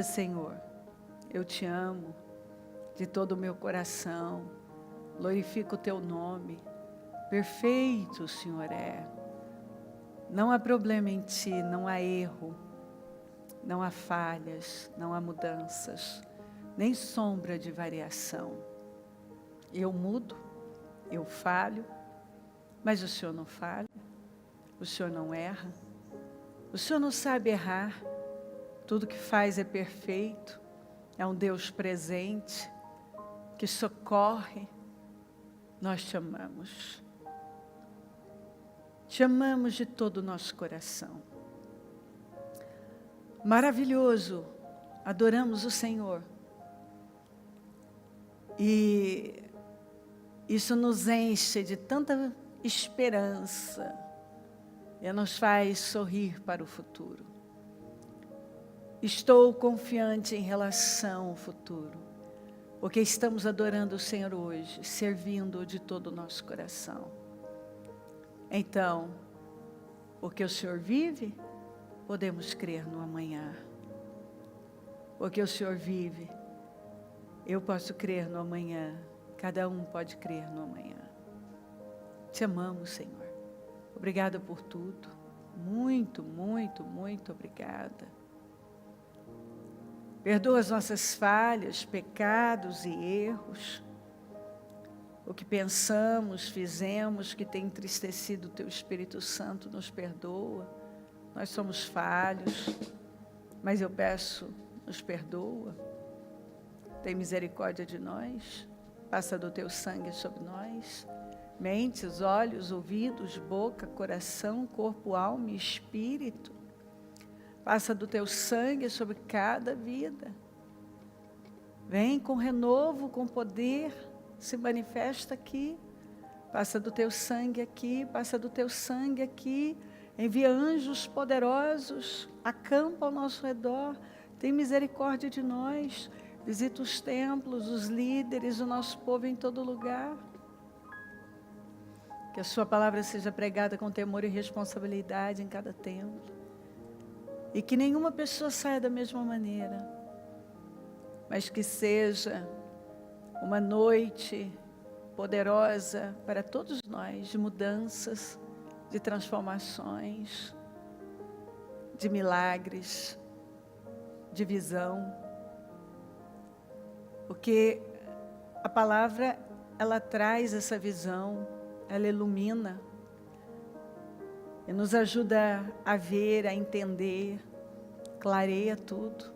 Obrigada, Senhor. Eu te amo de todo o meu coração. Glorifico o teu nome. Perfeito o Senhor é. Não há problema em ti, não há erro, não há falhas, não há mudanças, nem sombra de variação. Eu mudo, eu falho, mas o Senhor não falha, o Senhor não erra, o Senhor não sabe errar, tudo que faz é perfeito, é um Deus presente, que socorre. Nós te amamos. Te amamos de todo o nosso coração. Maravilhoso, adoramos o Senhor. E isso nos enche de tanta esperança e nos faz sorrir para o futuro. Estou confiante em relação ao futuro, porque estamos adorando o Senhor hoje, servindo-o de todo o nosso coração. Então, porque o Senhor vive, podemos crer no amanhã. Porque o Senhor vive, eu posso crer no amanhã. Cada um pode crer no amanhã. Te amamos, Senhor. Obrigada por tudo. Muito, muito, muito obrigada. Perdoa as nossas falhas, pecados e erros. O que pensamos, fizemos, que tem entristecido o Teu Espírito Santo, nos perdoa. Nós somos falhos, mas eu peço, nos perdoa. Tem misericórdia de nós. Passa do Teu sangue sobre nós. Mentes, olhos, ouvidos, boca, coração, corpo, alma e espírito. Passa do Teu sangue sobre cada vida. Vem com renovo, com poder. Se manifesta aqui, passa do Teu sangue aqui, passa do Teu sangue aqui, envia anjos poderosos, acampa ao nosso redor, tem misericórdia de nós, visita os templos, os líderes, o nosso povo em todo lugar. Que a Sua palavra seja pregada com temor e responsabilidade em cada templo, e que nenhuma pessoa saia da mesma maneira, mas que seja uma noite poderosa para todos nós, de mudanças, de transformações, de milagres, de visão. Porque a palavra, ela traz essa visão, ela ilumina e nos ajuda a ver, a entender, clareia tudo.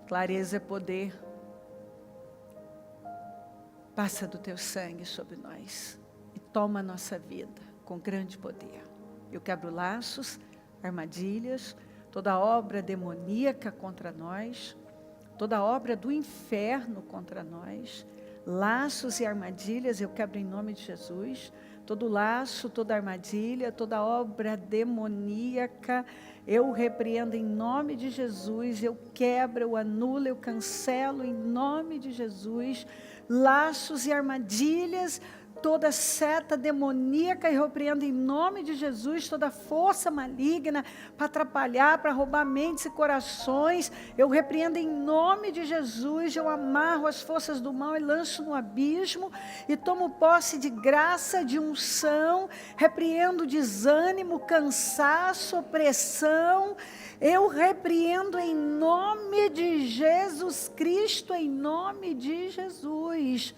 Clareza é poder. Passa do Teu sangue sobre nós e toma a nossa vida com grande poder. Eu quebro laços, armadilhas, toda obra demoníaca contra nós, toda obra do inferno contra nós, laços e armadilhas eu quebro em nome de Jesus. Todo laço, toda armadilha, toda obra demoníaca, eu repreendo em nome de Jesus, eu quebro, eu anulo, eu cancelo em nome de Jesus. Laços e armadilhas, toda seta demoníaca, eu repreendo em nome de Jesus, toda força maligna para atrapalhar, para roubar mentes e corações, eu repreendo em nome de Jesus, eu amarro as forças do mal e lanço no abismo, e tomo posse de graça, de unção, repreendo desânimo, cansaço, opressão, eu repreendo em nome de Jesus Cristo, em nome de Jesus.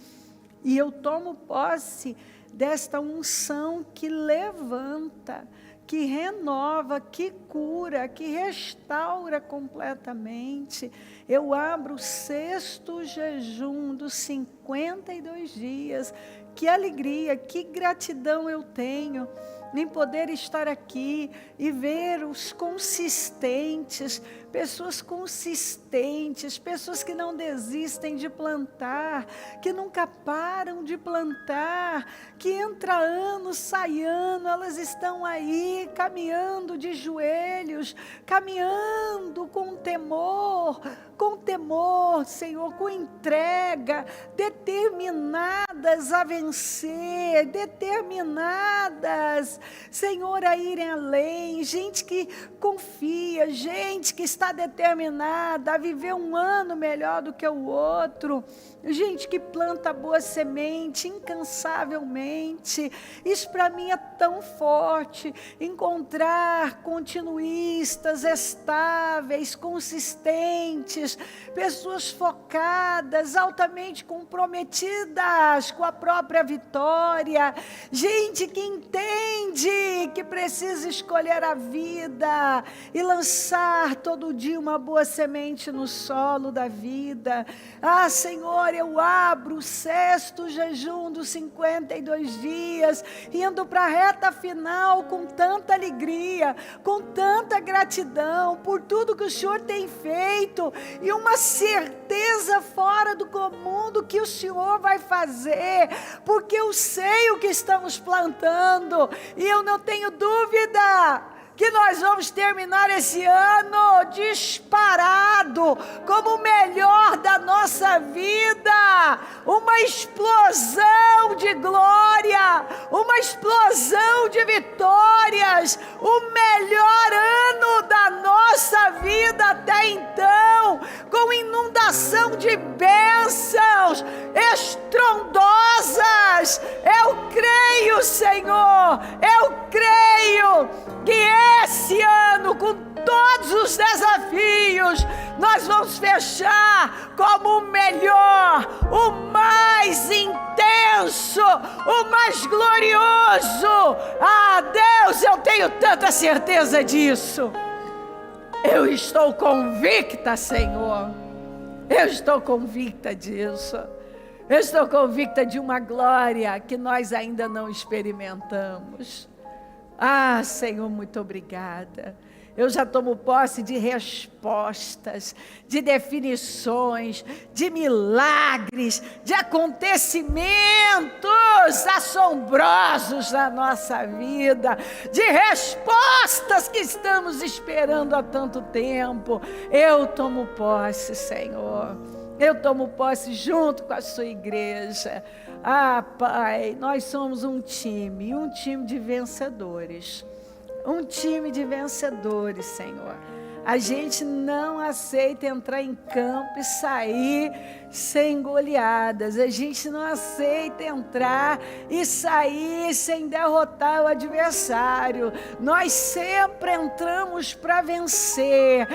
E eu tomo posse desta unção que levanta, que renova, que cura, que restaura completamente. Eu abro o 6º jejum dos 52 dias. Que alegria, que gratidão eu tenho em poder estar aqui e ver os consistentes, pessoas consistentes, pessoas que não desistem de plantar, que nunca param de plantar, que entra ano, sai ano, elas estão aí caminhando de joelhos, caminhando com temor, Senhor, com entrega, determinadas determinadas a vencer, determinadas, Senhor, a irem além, gente que confia, gente que está determinada a viver um ano melhor do que o outro, gente que planta boa semente incansavelmente. Isso para mim é tão forte, encontrar continuistas, estáveis, consistentes, pessoas focadas, altamente comprometidas com a própria vitória, gente que entende que precisa escolher a vida e lançar todo dia uma boa semente no solo da vida. Ah, Senhor, eu abro o 6º jejum dos 52 dias, indo para a reta final com tanta alegria, com tanta gratidão por tudo que o Senhor tem feito e uma certeza fora do comum do que o Senhor vai fazer, porque eu sei o que estamos plantando e eu não tenho dúvida que nós vamos terminar esse ano disparado como o melhor da nossa vida, uma explosão de glória, uma explosão de vitórias, o melhor ano da nossa vida até então, com inundação de bênçãos estrondosas. Eu creio, Senhor, eu creio que esse ano, com todos os desafios, nós vamos fechar como o melhor, o mais intenso, o mais glorioso. Ah, Deus, eu tenho tanta certeza disso. Eu estou convicta, Senhor. Eu estou convicta disso. Eu estou convicta de uma glória que nós ainda não experimentamos. Ah, Senhor, muito obrigada. Eu já tomo posse de respostas, de definições, de milagres, de acontecimentos assombrosos na nossa vida, de respostas que estamos esperando há tanto tempo. Eu tomo posse, Senhor. Eu tomo posse junto com a sua igreja. Ah, Pai, nós somos um time de vencedores. Um time de vencedores, Senhor. A gente não aceita entrar em campo e sair sem goleadas. A gente não aceita entrar e sair sem derrotar o adversário. Nós sempre entramos para vencer.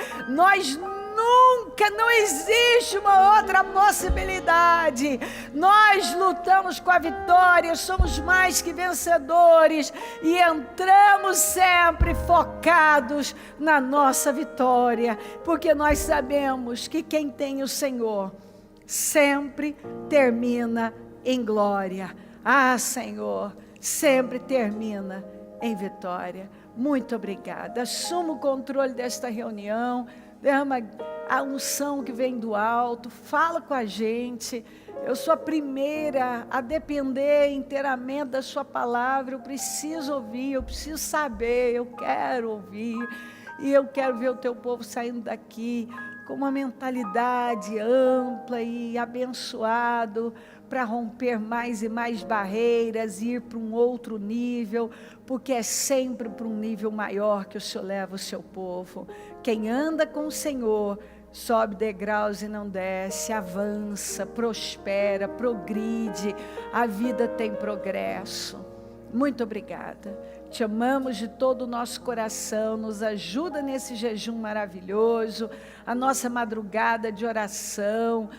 Nunca, não existe uma outra possibilidade. Nós lutamos com a vitória, somos mais que vencedores e entramos sempre focados na nossa vitória, porque nós sabemos que quem tem o Senhor sempre termina em glória. Ah, Senhor, sempre termina em vitória. Muito obrigada. Assuma o controle desta reunião. Derrama a unção que vem do alto, fala com a gente. Eu sou a primeira a depender inteiramente da sua palavra. Eu preciso ouvir, eu preciso saber, eu quero ouvir. E eu quero ver o teu povo saindo daqui com uma mentalidade ampla e abençoado, para romper mais e mais barreiras, ir para um outro nível, porque é sempre para um nível maior que o Senhor leva o seu povo. Quem anda com o Senhor, sobe degraus e não desce, avança, prospera, progride, a vida tem progresso. Muito obrigada, te amamos de todo o nosso coração, nos ajuda nesse jejum maravilhoso, a nossa madrugada de oração,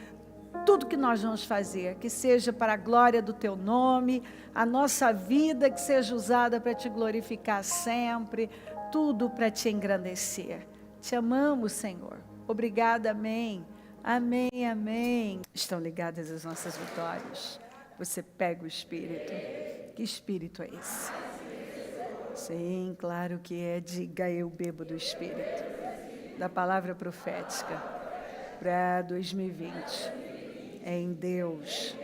tudo que nós vamos fazer, que seja para a glória do teu nome, a nossa vida que seja usada para te glorificar sempre, tudo para te engrandecer. Te amamos, Senhor. Obrigada, amém. Amém, amém. Estão ligadas as nossas vitórias? Você pega o Espírito. Que Espírito é esse? Sim, claro que é. Diga, eu bebo do Espírito. Da palavra profética para 2020. Em Deus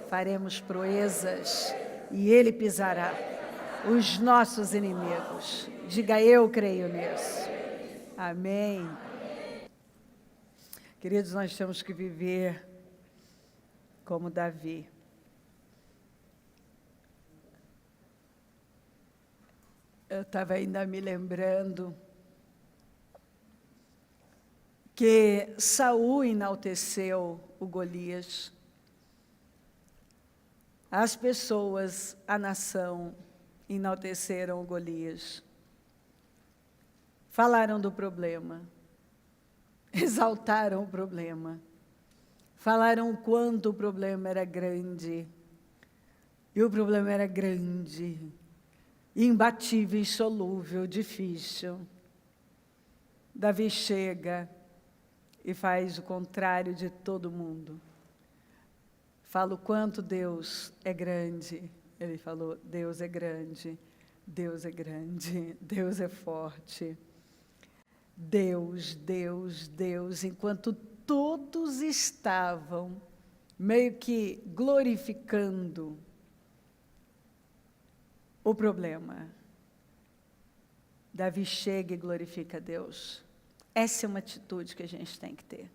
faremos proezas e Ele pisará os nossos inimigos. Diga, eu creio nisso. Amém. Queridos, nós temos que viver como Davi. Eu estava ainda me lembrando que Saul enalteceu o Golias. As pessoas, a nação, enalteceram o Golias. Falaram do problema, exaltaram o problema, falaram o quanto o problema era grande. E o problema era grande, imbatível, insolúvel, difícil. Davi chega e faz o contrário de todo mundo. Fala o quanto Deus é grande. Ele falou, Deus é grande, Deus é grande, Deus é forte. Deus, Deus, Deus, enquanto todos estavam meio que glorificando o problema, Davi chega e glorifica a Deus. Essa é uma atitude que a gente tem que ter.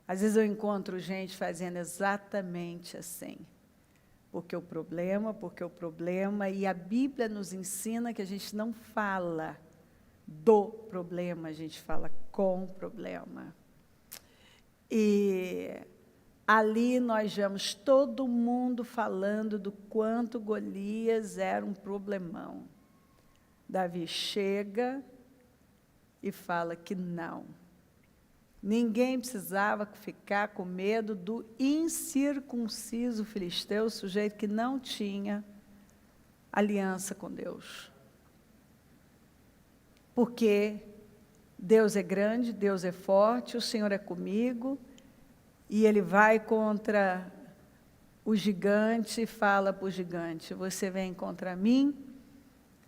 Às vezes eu encontro gente fazendo exatamente assim. Porque o problema, e a Bíblia nos ensina que a gente não fala do problema, a gente fala com o problema. E ali nós vemos todo mundo falando do quanto Golias era um problemão. Davi chega e fala que não. Ninguém precisava ficar com medo do incircunciso filisteu, o sujeito que não tinha aliança com Deus. Porque Deus é grande, Deus é forte, o Senhor é comigo, e ele vai contra o gigante e fala para o gigante, você vem contra mim,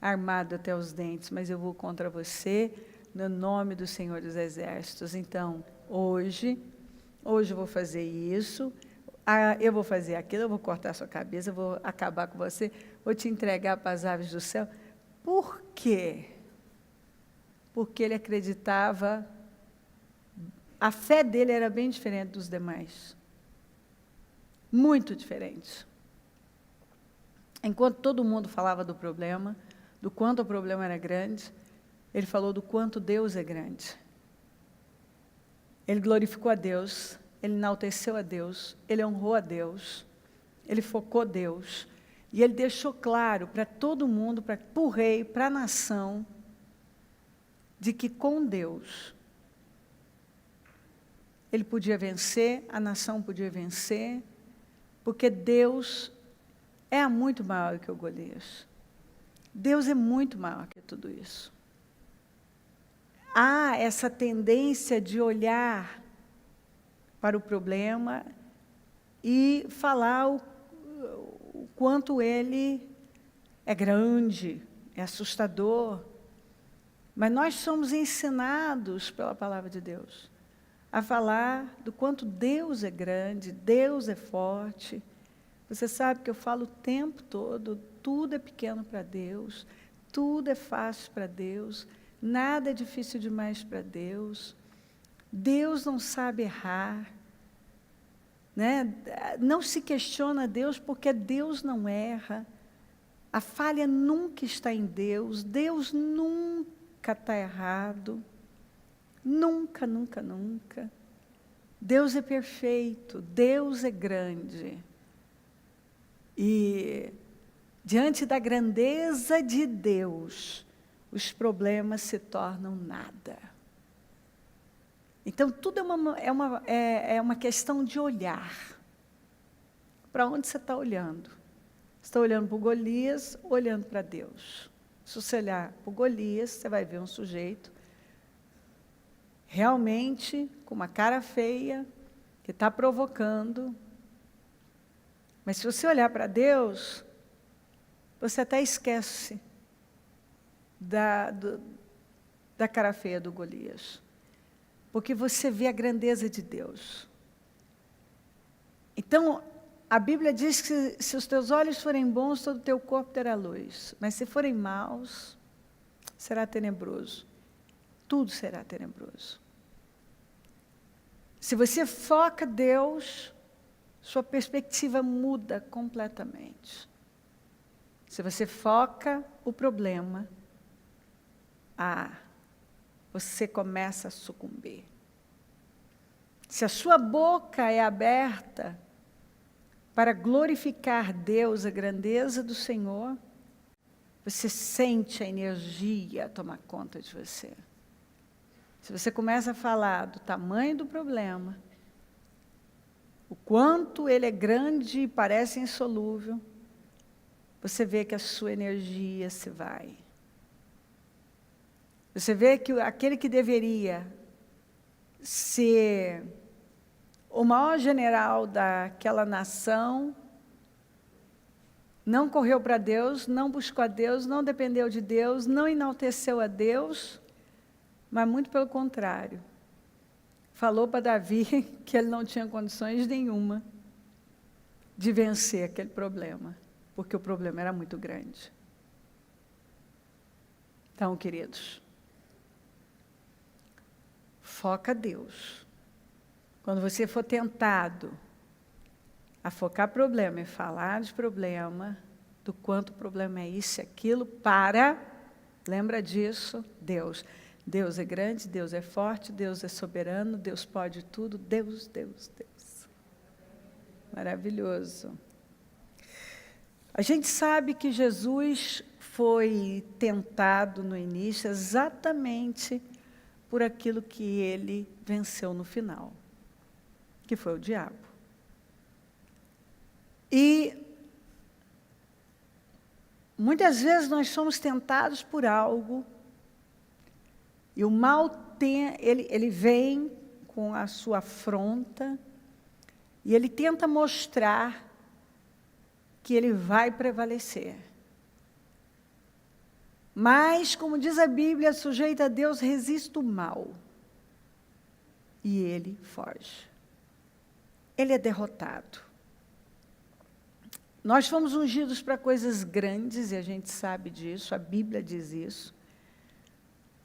armado até os dentes, mas eu vou contra você, no nome do Senhor dos Exércitos. Então, hoje eu vou fazer isso, eu vou fazer aquilo, eu vou cortar a sua cabeça, eu vou acabar com você, vou te entregar para as aves do céu. Por quê? Porque ele acreditava, a fé dele era bem diferente dos demais. Muito diferente. Enquanto todo mundo falava do problema, do quanto o problema era grande, ele falou do quanto Deus é grande. Ele glorificou a Deus, ele enalteceu a Deus, ele honrou a Deus, ele focou Deus, e ele deixou claro para todo mundo, para o rei, para a nação, de que com Deus ele podia vencer, a nação podia vencer, porque Deus é muito maior que o Golias. Deus é muito maior que tudo isso. Há essa tendência de olhar para o problema e falar o quanto ele é grande, é assustador. Mas nós somos ensinados pela palavra de Deus a falar do quanto Deus é grande, Deus é forte. Você sabe que eu falo o tempo todo, tudo é pequeno para Deus, tudo é fácil para Deus, nada é difícil demais para Deus. Deus não sabe errar, né? Não se questiona Deus, porque Deus não erra. A falha nunca está em Deus, Deus nunca está errado. Nunca, nunca, nunca. Deus é perfeito, Deus é grande. E, diante da grandeza de Deus, os problemas se tornam nada. Então, tudo é uma questão de olhar. Para onde você está olhando? Você está olhando para o Golias ou olhando para Deus? Se você olhar para o Golias, você vai ver um sujeito realmente com uma cara feia, que está provocando. Mas se você olhar para Deus, você até esquece da cara feia do Golias. Porque você vê a grandeza de Deus. Então, a Bíblia diz que se os teus olhos forem bons, todo o teu corpo terá luz. Mas se forem maus, será tenebroso. Tudo será tenebroso. Se você foca Deus, sua perspectiva muda completamente. Se você foca o problema, você começa a sucumbir. Se a sua boca é aberta para glorificar Deus, a grandeza do Senhor, você sente a energia tomar conta de você. Se você começa a falar do tamanho do problema, o quanto ele é grande e parece insolúvel, você vê que a sua energia se vai. Você vê que aquele que deveria ser o maior general daquela nação não correu para Deus, não buscou a Deus, não dependeu de Deus, não enalteceu a Deus, mas muito pelo contrário. Falou para Davi que ele não tinha condições nenhuma de vencer aquele problema, porque o problema era muito grande. Então, queridos, foca Deus. Quando você for tentado a focar problema e falar de problema, do quanto o problema é isso e aquilo, lembra disso, Deus. Deus é grande, Deus é forte, Deus é soberano, Deus pode tudo, Deus, Deus, Deus. Maravilhoso. A gente sabe que Jesus foi tentado no início exatamente por aquilo que ele venceu no final, que foi o diabo. E muitas vezes nós somos tentados por algo, e o mal ele vem com a sua afronta, e ele tenta mostrar que ele vai prevalecer. Mas, como diz a Bíblia, sujeito a Deus, resiste o mal. E ele foge. Ele é derrotado. Nós fomos ungidos para coisas grandes, e a gente sabe disso, a Bíblia diz isso.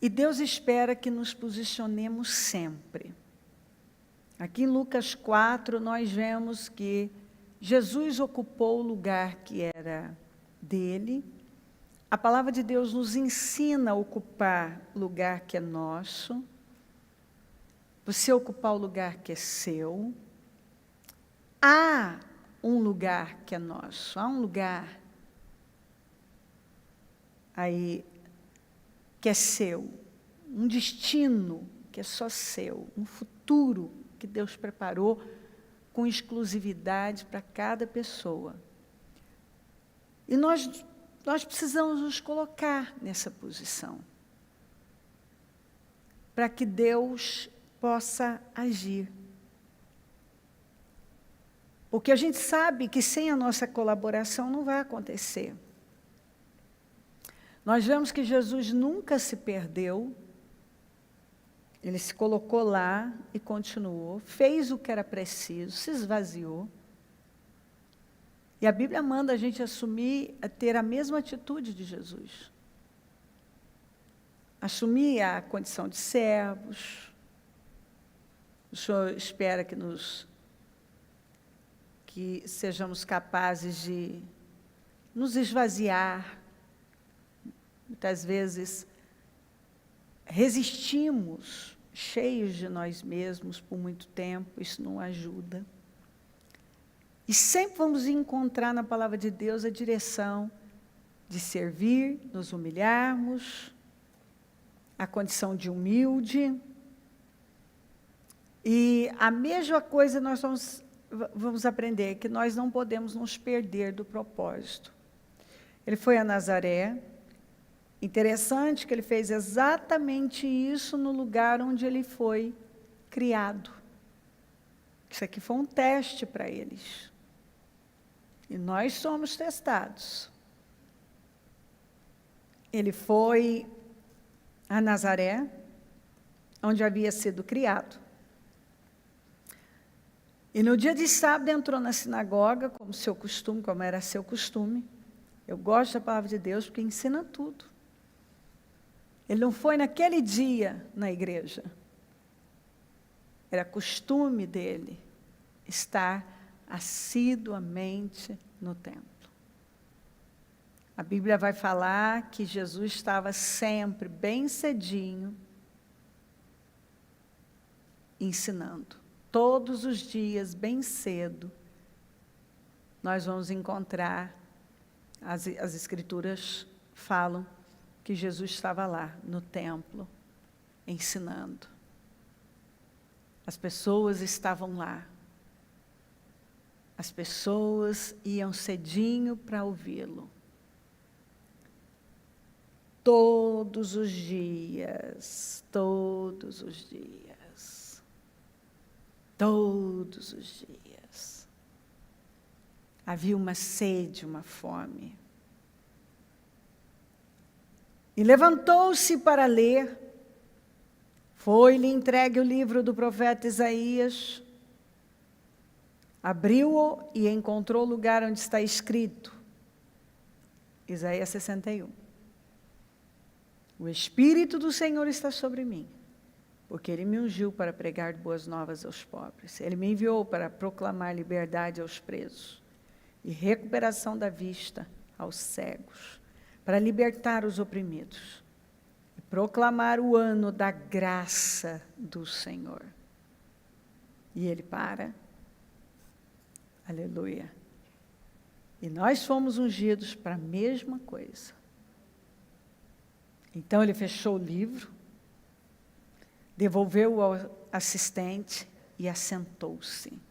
E Deus espera que nos posicionemos sempre. Aqui em Lucas 4, nós vemos que Jesus ocupou o lugar que era dele. A palavra de Deus nos ensina a ocupar o lugar que é nosso. Você ocupar o lugar que é seu. Há um lugar que é nosso. Há um lugar aí que é seu. Um destino que é só seu. Um futuro que Deus preparou com exclusividade para cada pessoa. E nós precisamos nos colocar nessa posição, para que Deus possa agir. Porque a gente sabe que sem a nossa colaboração não vai acontecer. Nós vemos que Jesus nunca se perdeu, ele se colocou lá e continuou, fez o que era preciso, se esvaziou. E a Bíblia manda a gente ter a mesma atitude de Jesus. Assumir a condição de servos. O Senhor espera que sejamos capazes de nos esvaziar. Muitas vezes resistimos, cheios de nós mesmos por muito tempo, isso não ajuda. E sempre vamos encontrar na palavra de Deus a direção de servir, nos humilharmos, a condição de humilde. E a mesma coisa nós vamos aprender, que nós não podemos nos perder do propósito. Ele foi a Nazaré. Interessante que ele fez exatamente isso no lugar onde ele foi criado. Isso aqui foi um teste para eles. E nós somos testados. Ele foi a Nazaré, onde havia sido criado. E no dia de sábado entrou na sinagoga, como era seu costume. Eu gosto da palavra de Deus porque ensina tudo. Ele não foi naquele dia na igreja. Era costume dele estar assiduamente no templo. A Bíblia vai falar que Jesus estava sempre, bem cedinho, ensinando. Todos os dias, bem cedo, nós vamos encontrar, as Escrituras falam que Jesus estava lá, no templo, ensinando. As pessoas estavam lá. As pessoas iam cedinho para ouvi-lo. Todos os dias, todos os dias, todos os dias. Havia uma sede, uma fome. E levantou-se para ler. Foi-lhe entregue o livro do profeta Isaías. Abriu-o e encontrou o lugar onde está escrito. Isaías 61. O Espírito do Senhor está sobre mim, porque Ele me ungiu para pregar boas novas aos pobres. Ele me enviou para proclamar liberdade aos presos e recuperação da vista aos cegos, para libertar os oprimidos e proclamar o ano da graça do Senhor. E ele para. Aleluia. E nós fomos ungidos para a mesma coisa. Então ele fechou o livro, devolveu ao assistente e assentou-se.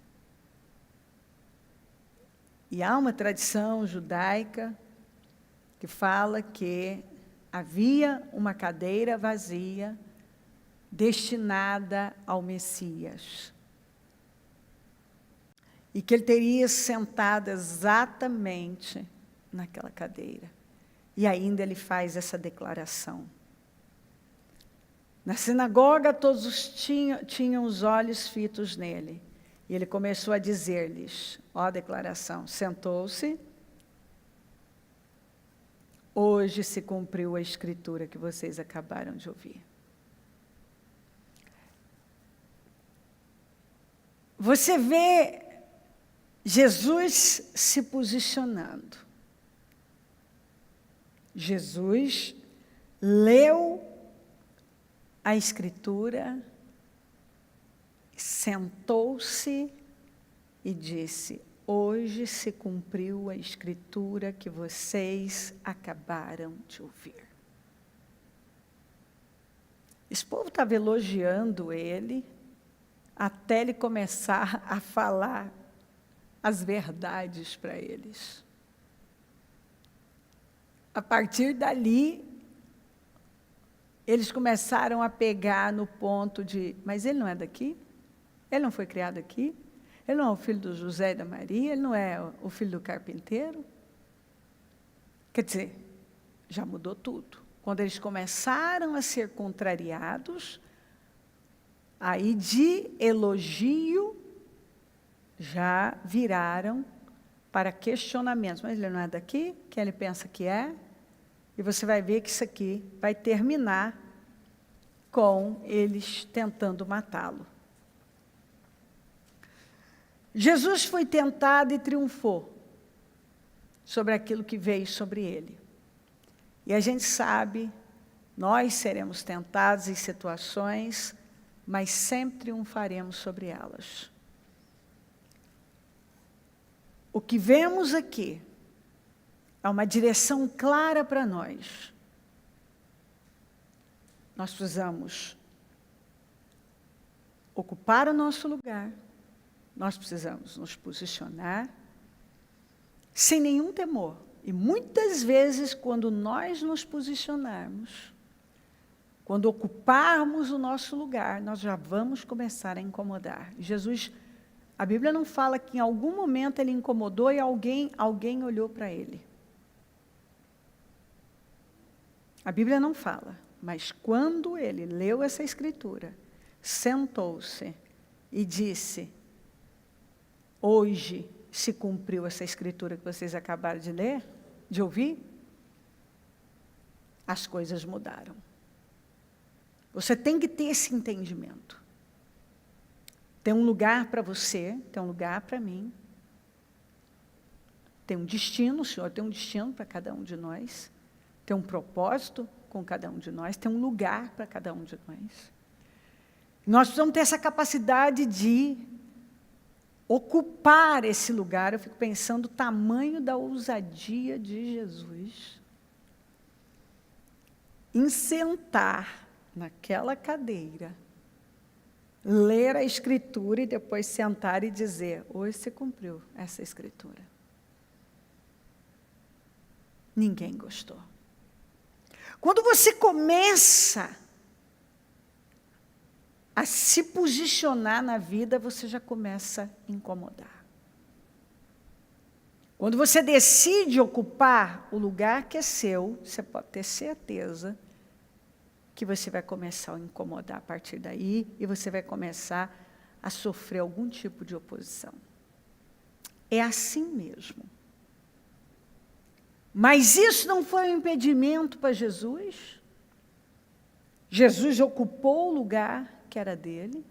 E há uma tradição judaica que fala que havia uma cadeira vazia destinada ao Messias. E que ele teria sentado exatamente naquela cadeira. E ainda ele faz essa declaração. Na sinagoga, todos tinham os olhos fitos nele. E ele começou a dizer-lhes, ó a declaração, sentou-se. Hoje se cumpriu a escritura que vocês acabaram de ouvir. Você vê Jesus se posicionando. Jesus leu a Escritura, sentou-se e disse, hoje se cumpriu a Escritura que vocês acabaram de ouvir. Esse povo estava elogiando ele, até ele começar a falar as verdades para eles. A partir dali, eles começaram a pegar no ponto de, mas ele não é daqui? Ele não foi criado aqui? Ele não é o filho do José e da Maria? Ele não é o filho do carpinteiro? Quer dizer, já mudou tudo. Quando eles começaram a ser contrariados, aí de elogio, já viraram para questionamentos. Mas ele não é daqui? Quem ele pensa que é? E você vai ver que isso aqui vai terminar com eles tentando matá-lo. Jesus foi tentado e triunfou sobre aquilo que veio sobre ele. E a gente sabe, nós seremos tentados em situações, mas sempre triunfaremos sobre elas. O que vemos aqui é uma direção clara para nós. Nós precisamos ocupar o nosso lugar, nós precisamos nos posicionar sem nenhum temor. E muitas vezes, quando nós nos posicionarmos, quando ocuparmos o nosso lugar, nós já vamos começar a incomodar. Jesus, a Bíblia não fala que em algum momento ele incomodou e alguém olhou para ele. A Bíblia não fala, mas quando ele leu essa escritura, sentou-se e disse, hoje se cumpriu essa escritura que vocês acabaram de ler, de ouvir, as coisas mudaram. Você tem que ter esse entendimento. Tem um lugar para você, tem um lugar para mim. Tem um destino, o Senhor tem um destino para cada um de nós, tem um propósito com cada um de nós, tem um lugar para cada um de nós. Nós precisamos ter essa capacidade de ocupar esse lugar. Eu fico pensando o tamanho da ousadia de Jesus em sentar naquela cadeira, ler a Escritura e depois sentar e dizer: hoje se cumpriu essa Escritura. Ninguém gostou. Quando você começa a se posicionar na vida, você já começa a incomodar. Quando você decide ocupar o lugar que é seu, você pode ter certeza que você vai começar a incomodar a partir daí e você vai começar a sofrer algum tipo de oposição. É assim mesmo. Mas isso não foi um impedimento para Jesus. Jesus ocupou o lugar que era dele.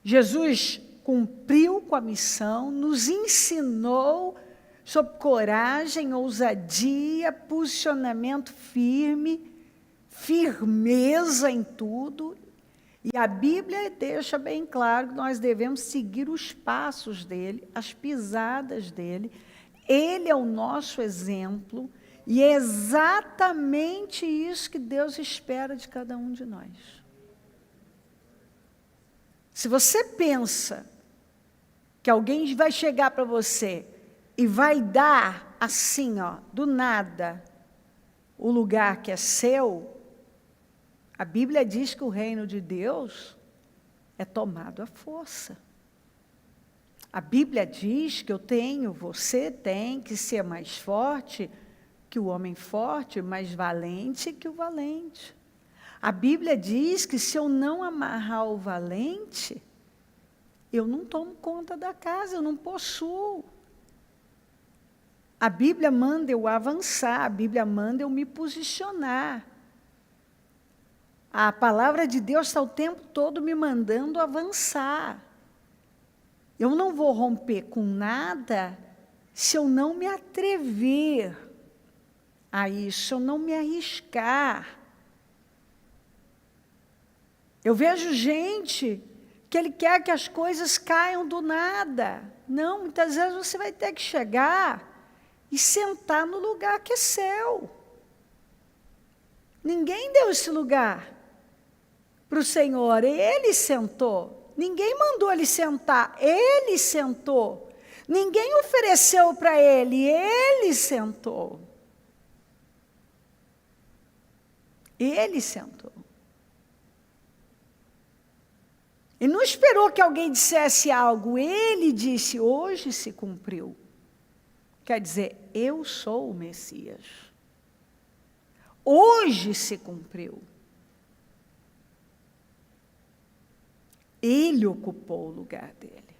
Jesus cumpriu com a missão, nos ensinou sobre coragem, ousadia, posicionamento firme, firmeza em tudo. E a Bíblia deixa bem claro que nós devemos seguir os passos dele, as pisadas dele. Ele é o nosso exemplo e é exatamente isso que Deus espera de cada um de nós. Se você pensa que alguém vai chegar para você e vai dar assim, ó, do nada, o lugar que é seu, a Bíblia diz que o reino de Deus é tomado à força. A Bíblia diz que você tem que ser mais forte que o homem forte, mais valente que o valente. A Bíblia diz que se eu não amarrar o valente, eu não tomo conta da casa, eu não possuo. A Bíblia manda eu avançar, a Bíblia manda eu me posicionar. A palavra de Deus está o tempo todo me mandando avançar. Eu não vou romper com nada se eu não me atrever a isso, se eu não me arriscar. Eu vejo gente que ele quer que as coisas caiam do nada. Não, muitas vezes você vai ter que chegar e sentar no lugar que é seu. Ninguém deu esse lugar para o Senhor, ele sentou. Ninguém mandou ele sentar, ele sentou. Ninguém ofereceu para ele, ele sentou. Ele sentou. Ele não esperou que alguém dissesse algo, ele disse: hoje se cumpriu. Quer dizer, eu sou o Messias. Hoje se cumpriu. Ele ocupou o lugar dele.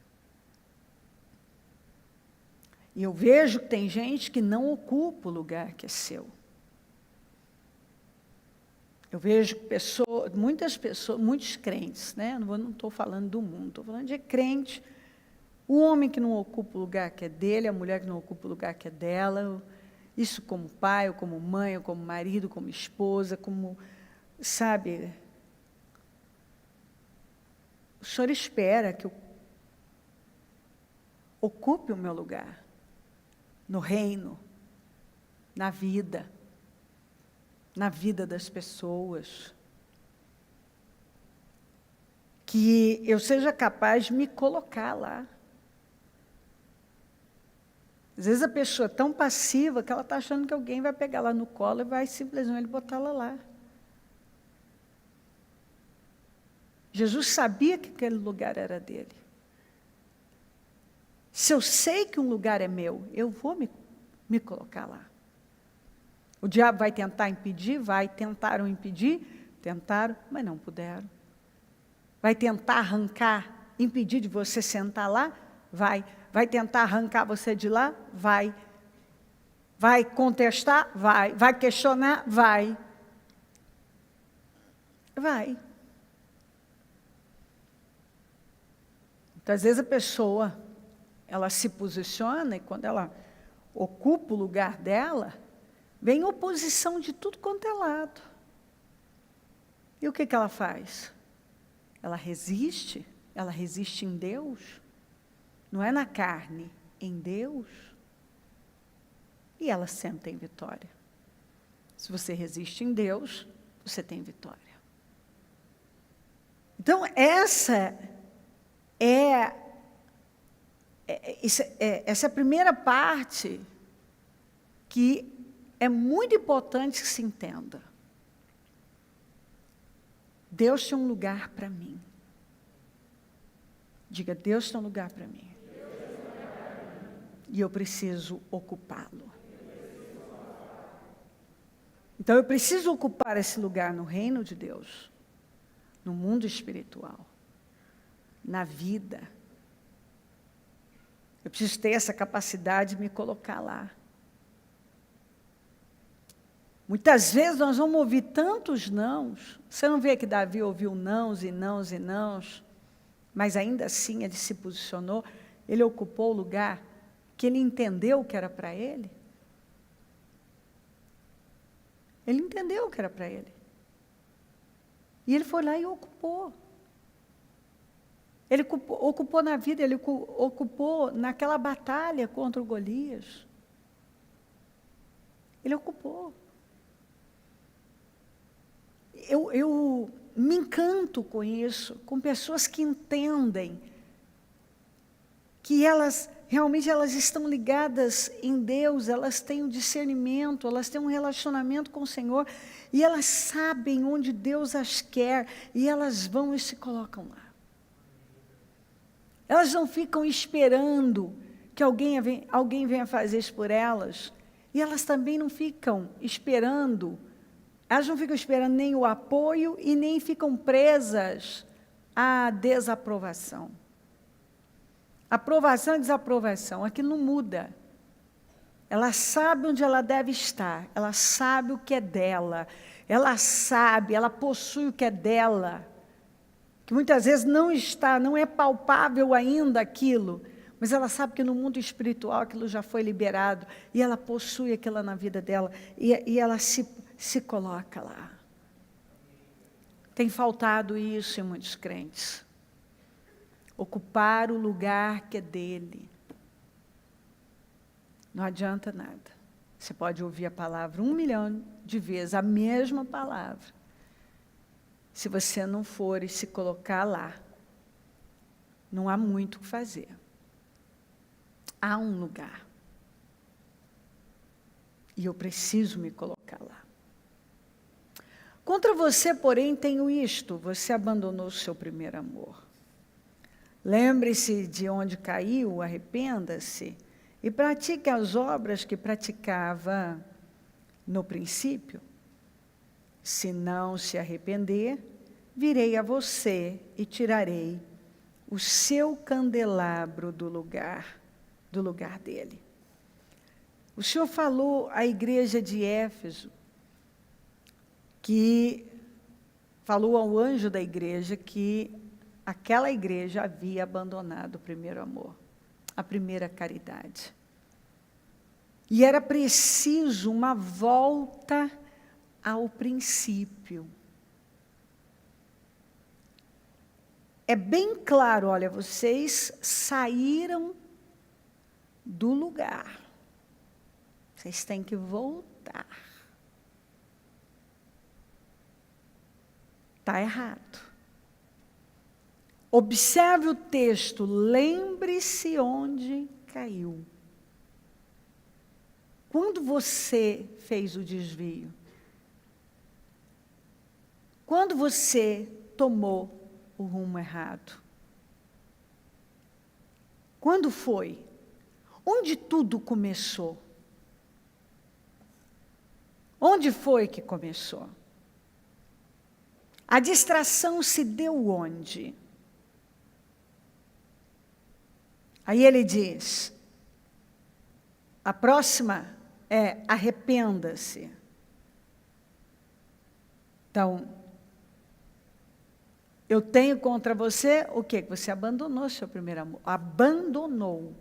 E eu vejo que tem gente que não ocupa o lugar que é seu. Eu vejo muitas pessoas, muitos crentes, né? Não estou falando do mundo, estou falando de crente. O homem que não ocupa o lugar que é dele, a mulher que não ocupa o lugar que é dela, isso como pai, ou como mãe, ou como marido, como esposa, como, sabe... O Senhor espera que eu ocupe o meu lugar no reino, na vida das pessoas. Que eu seja capaz de me colocar lá. Às vezes a pessoa é tão passiva que ela está achando que alguém vai pegar lá no colo e vai simplesmente botá-la lá. Jesus sabia que aquele lugar era dele. Se eu sei que um lugar é meu, eu vou me colocar lá. O diabo vai tentar impedir? Vai. Tentaram impedir? Tentaram, mas não puderam. Vai tentar arrancar, impedir de você sentar lá? Vai. Vai tentar arrancar você de lá? Vai. Vai contestar? Vai. Vai questionar? Vai. Vai. Então, às vezes a pessoa, ela se posiciona, e quando ela ocupa o lugar dela, vem oposição de tudo quanto é lado. E o que ela faz? Ela resiste em Deus, não é na carne, em Deus. E ela sempre tem vitória. Se você resiste em Deus, você tem vitória. Então, essa é a primeira parte que é muito importante que se entenda. Deus tem um lugar para mim. Diga, Deus tem um lugar para mim. E eu preciso ocupá-lo. Então, eu preciso ocupar esse lugar no reino de Deus, no mundo espiritual, na vida. Eu preciso ter essa capacidade de me colocar lá. Muitas vezes nós vamos ouvir tantos nãos. Você não vê que Davi ouviu nãos e nãos e nãos, mas ainda assim ele se posicionou, ele ocupou o lugar que ele entendeu que era para ele. Ele entendeu que era para ele. E ele foi lá e ocupou. Ele ocupou na vida, ele ocupou naquela batalha contra o Golias. Ele ocupou. Eu me encanto com isso, com pessoas que entendem que realmente elas estão ligadas em Deus, elas têm um discernimento, elas têm um relacionamento com o Senhor, e elas sabem onde Deus as quer, e elas vão e se colocam lá. Elas não ficam esperando que alguém venha fazer isso por elas, e elas também não ficam esperando, elas não ficam esperando nem o apoio e nem ficam presas à desaprovação. Aprovação e desaprovação, aquilo não muda. Ela sabe onde ela deve estar, ela sabe o que é dela, ela sabe, ela possui o que é dela, que muitas vezes não é palpável ainda aquilo, mas ela sabe que no mundo espiritual aquilo já foi liberado, e ela possui aquilo na vida dela, e ela se coloca lá. Tem faltado isso em muitos crentes. Ocupar o lugar que é dele. Não adianta nada. Você pode ouvir a palavra 1 milhão de vezes, a mesma palavra. Se você não for e se colocar lá, não há muito o que fazer. Há um lugar. E eu preciso me colocar lá. Contra você, porém, tenho isto: você abandonou o seu primeiro amor. Lembre-se de onde caiu, arrependa-se, e pratique as obras que praticava no princípio. Se não se arrepender, virei a você e tirarei o seu candelabro do lugar dele. O Senhor falou à igreja de Éfeso, que falou ao anjo da igreja que aquela igreja havia abandonado o primeiro amor, a primeira caridade. E era preciso uma volta ao princípio. É bem claro, olha, vocês saíram do lugar. Vocês têm que voltar. Está errado. Observe o texto, lembre-se onde caiu. Quando você fez o desvio? Quando você tomou o rumo errado? Quando foi? Onde tudo começou? Onde foi que começou? A distração se deu onde? Aí ele diz, a próxima é arrependa-se. Então, eu tenho contra você o quê? Você abandonou seu primeiro amor. Abandonou.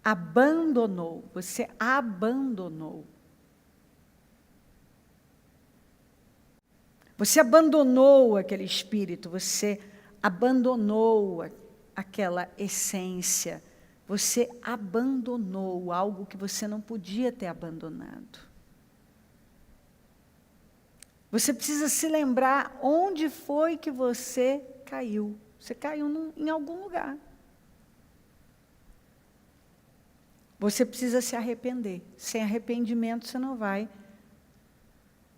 abandonou, você abandonou. Você abandonou aquele espírito, você abandonou aquela essência, você abandonou algo que você não podia ter abandonado. Você precisa se lembrar onde foi que você caiu. Você caiu em algum lugar. Você precisa se arrepender. Sem arrependimento você não vai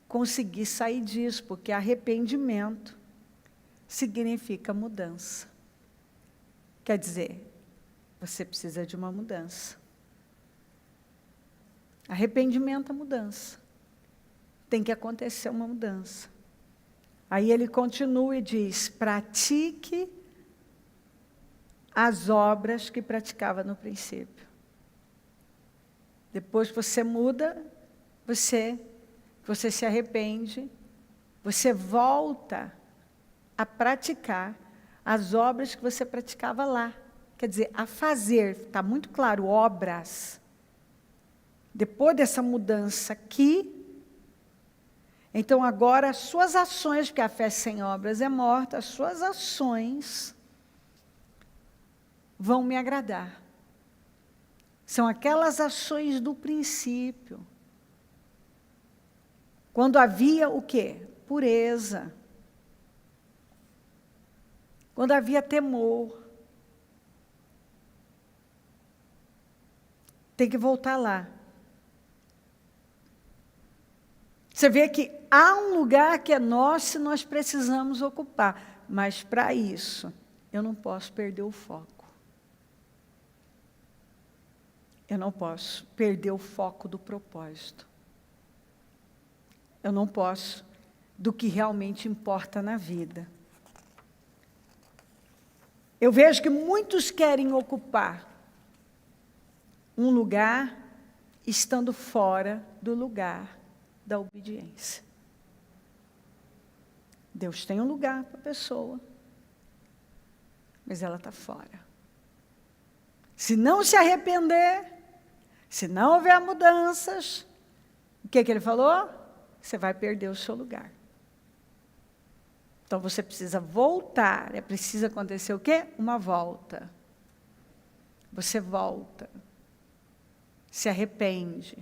conseguir sair disso, porque arrependimento significa mudança. Quer dizer, você precisa de uma mudança. Arrependimento é mudança. Tem que acontecer uma mudança. Aí ele continua e diz: pratique as obras que praticava no princípio. Depois que você muda, você se arrepende, você volta a praticar as obras que você praticava lá. Quer dizer, a fazer, está muito claro, obras. Depois dessa mudança aqui, então agora as suas ações, porque a fé sem obras é morta, as suas ações vão me agradar. São aquelas ações do princípio. Quando havia o quê? Pureza. Quando havia temor. Tem que voltar lá. Você vê que há um lugar que é nosso e nós precisamos ocupar. Mas para isso, eu não posso perder o foco. Eu não posso perder o foco do propósito. Eu não posso do que realmente importa na vida. Eu vejo que muitos querem ocupar um lugar estando fora do lugar da obediência. Deus tem um lugar para a pessoa, mas ela está fora. Se não se arrepender, se não houver mudanças, o que ele falou? Você vai perder o seu lugar. Então você precisa voltar. É preciso acontecer o quê? Uma volta. Você volta. Se arrepende.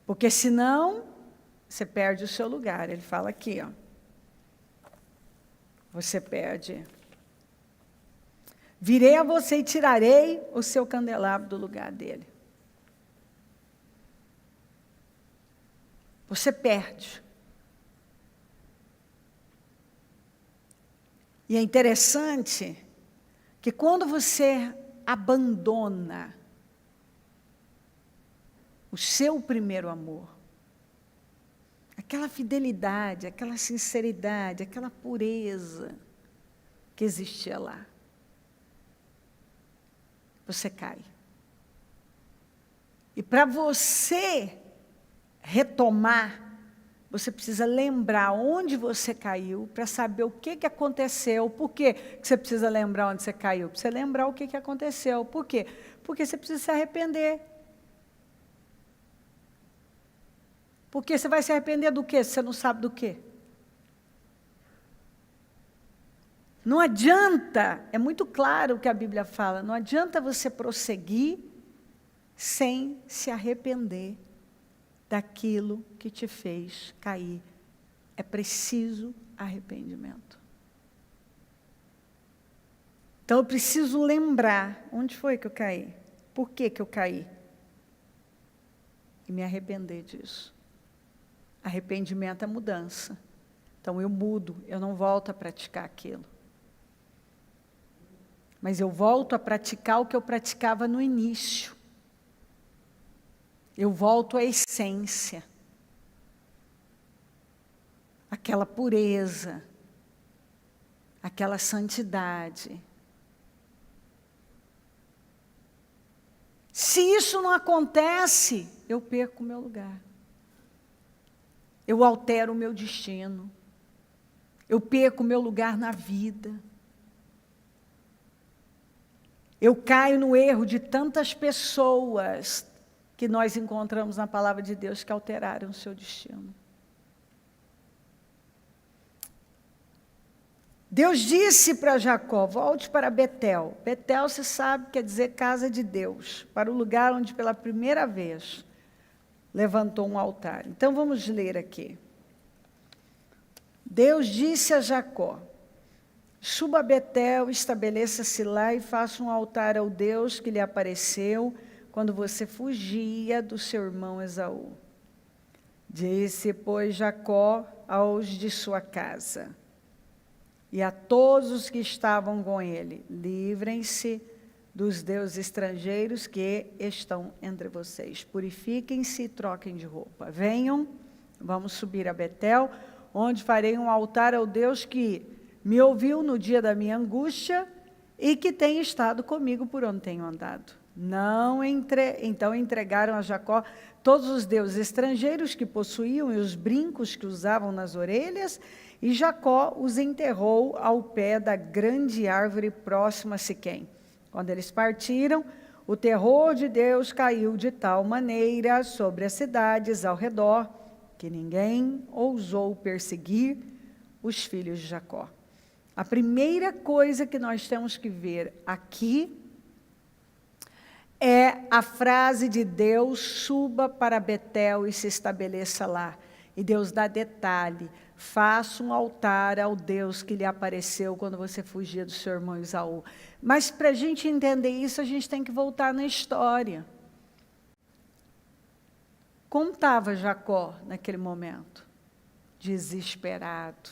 Porque senão, você perde o seu lugar. Ele fala aqui, ó. Você perde. Virei a você e tirarei o seu candelabro do lugar dele. Você perde. E é interessante que quando você abandona o seu primeiro amor, aquela fidelidade, aquela sinceridade, aquela pureza que existia lá, você cai. E para você retomar, você precisa lembrar onde você caiu, para saber o que aconteceu. Por que você precisa lembrar onde você caiu? Para você lembrar o que aconteceu. Por quê? Porque você precisa se arrepender. Porque você vai se arrepender do quê, se você não sabe do quê? Não adianta, é muito claro o que a Bíblia fala, não adianta você prosseguir sem se arrepender daquilo que te fez cair. É preciso arrependimento. Então eu preciso lembrar, onde foi que eu caí? Por que eu caí? E me arrepender disso. Arrependimento é mudança. Então eu mudo, eu não volto a praticar aquilo. Mas eu volto a praticar o que eu praticava no início. Eu volto à essência. Aquela pureza. Aquela santidade. Se isso não acontece, eu perco o meu lugar. Eu altero o meu destino. Eu perco o meu lugar na vida. Eu caio no erro de tantas pessoas que nós encontramos na palavra de Deus que alteraram o seu destino. Deus disse para Jacó, volte para Betel. Betel, você sabe, quer dizer casa de Deus, para o lugar onde pela primeira vez levantou um altar. Então vamos ler aqui. Deus disse a Jacó, suba a Betel, estabeleça-se lá e faça um altar ao Deus que lhe apareceu quando você fugia do seu irmão Esaú. Disse, pois, Jacó aos de sua casa e a todos os que estavam com ele, livrem-se dos deuses estrangeiros que estão entre vocês. Purifiquem-se e troquem de roupa. Venham, vamos subir a Betel, onde farei um altar ao Deus que me ouviu no dia da minha angústia e que tem estado comigo por onde tenho andado. Então entregaram a Jacó todos os deuses estrangeiros que possuíam e os brincos que usavam nas orelhas, e Jacó os enterrou ao pé da grande árvore próxima a Siquém. Quando eles partiram, o terror de Deus caiu de tal maneira sobre as cidades ao redor, que ninguém ousou perseguir os filhos de Jacó. A primeira coisa que nós temos que ver aqui é a frase de Deus, suba para Betel e se estabeleça lá. E Deus dá detalhe, faça um altar ao Deus que lhe apareceu quando você fugia do seu irmão Esaú. Mas para a gente entender isso, a gente tem que voltar na história. Como estava Jacó naquele momento? Desesperado,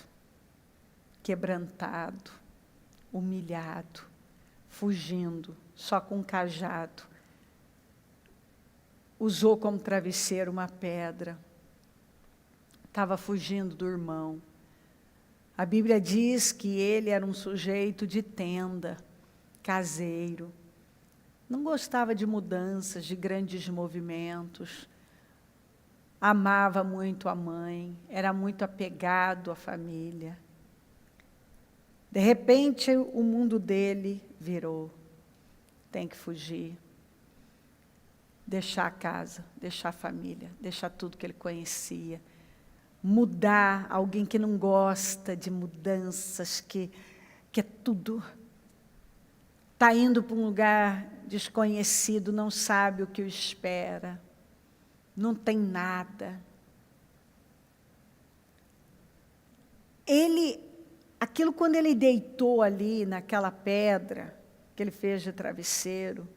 quebrantado, humilhado, fugindo, só com um cajado. Usou como travesseiro uma pedra. Estava fugindo do irmão. A Bíblia diz que ele era um sujeito de tenda, caseiro. Não gostava de mudanças, de grandes movimentos. Amava muito a mãe, era muito apegado à família. De repente, o mundo dele virou. Tem que fugir. Deixar a casa, deixar a família, deixar tudo que ele conhecia. Mudar, alguém que não gosta de mudanças, que é tudo. Está indo para um lugar desconhecido, não sabe o que o espera. Não tem nada. Aquilo quando ele deitou ali naquela pedra, que ele fez de travesseiro,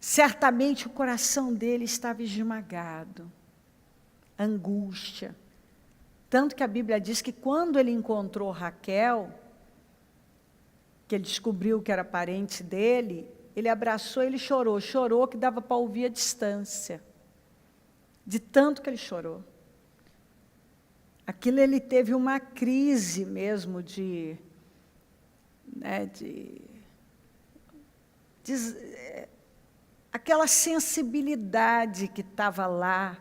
certamente o coração dele estava esmagado, angústia. Tanto que a Bíblia diz que quando ele encontrou Raquel, que ele descobriu que era parente dele, ele abraçou, ele chorou que dava para ouvir a distância, de tanto que ele chorou. Aquilo ele teve uma crise mesmo aquela sensibilidade que estava lá,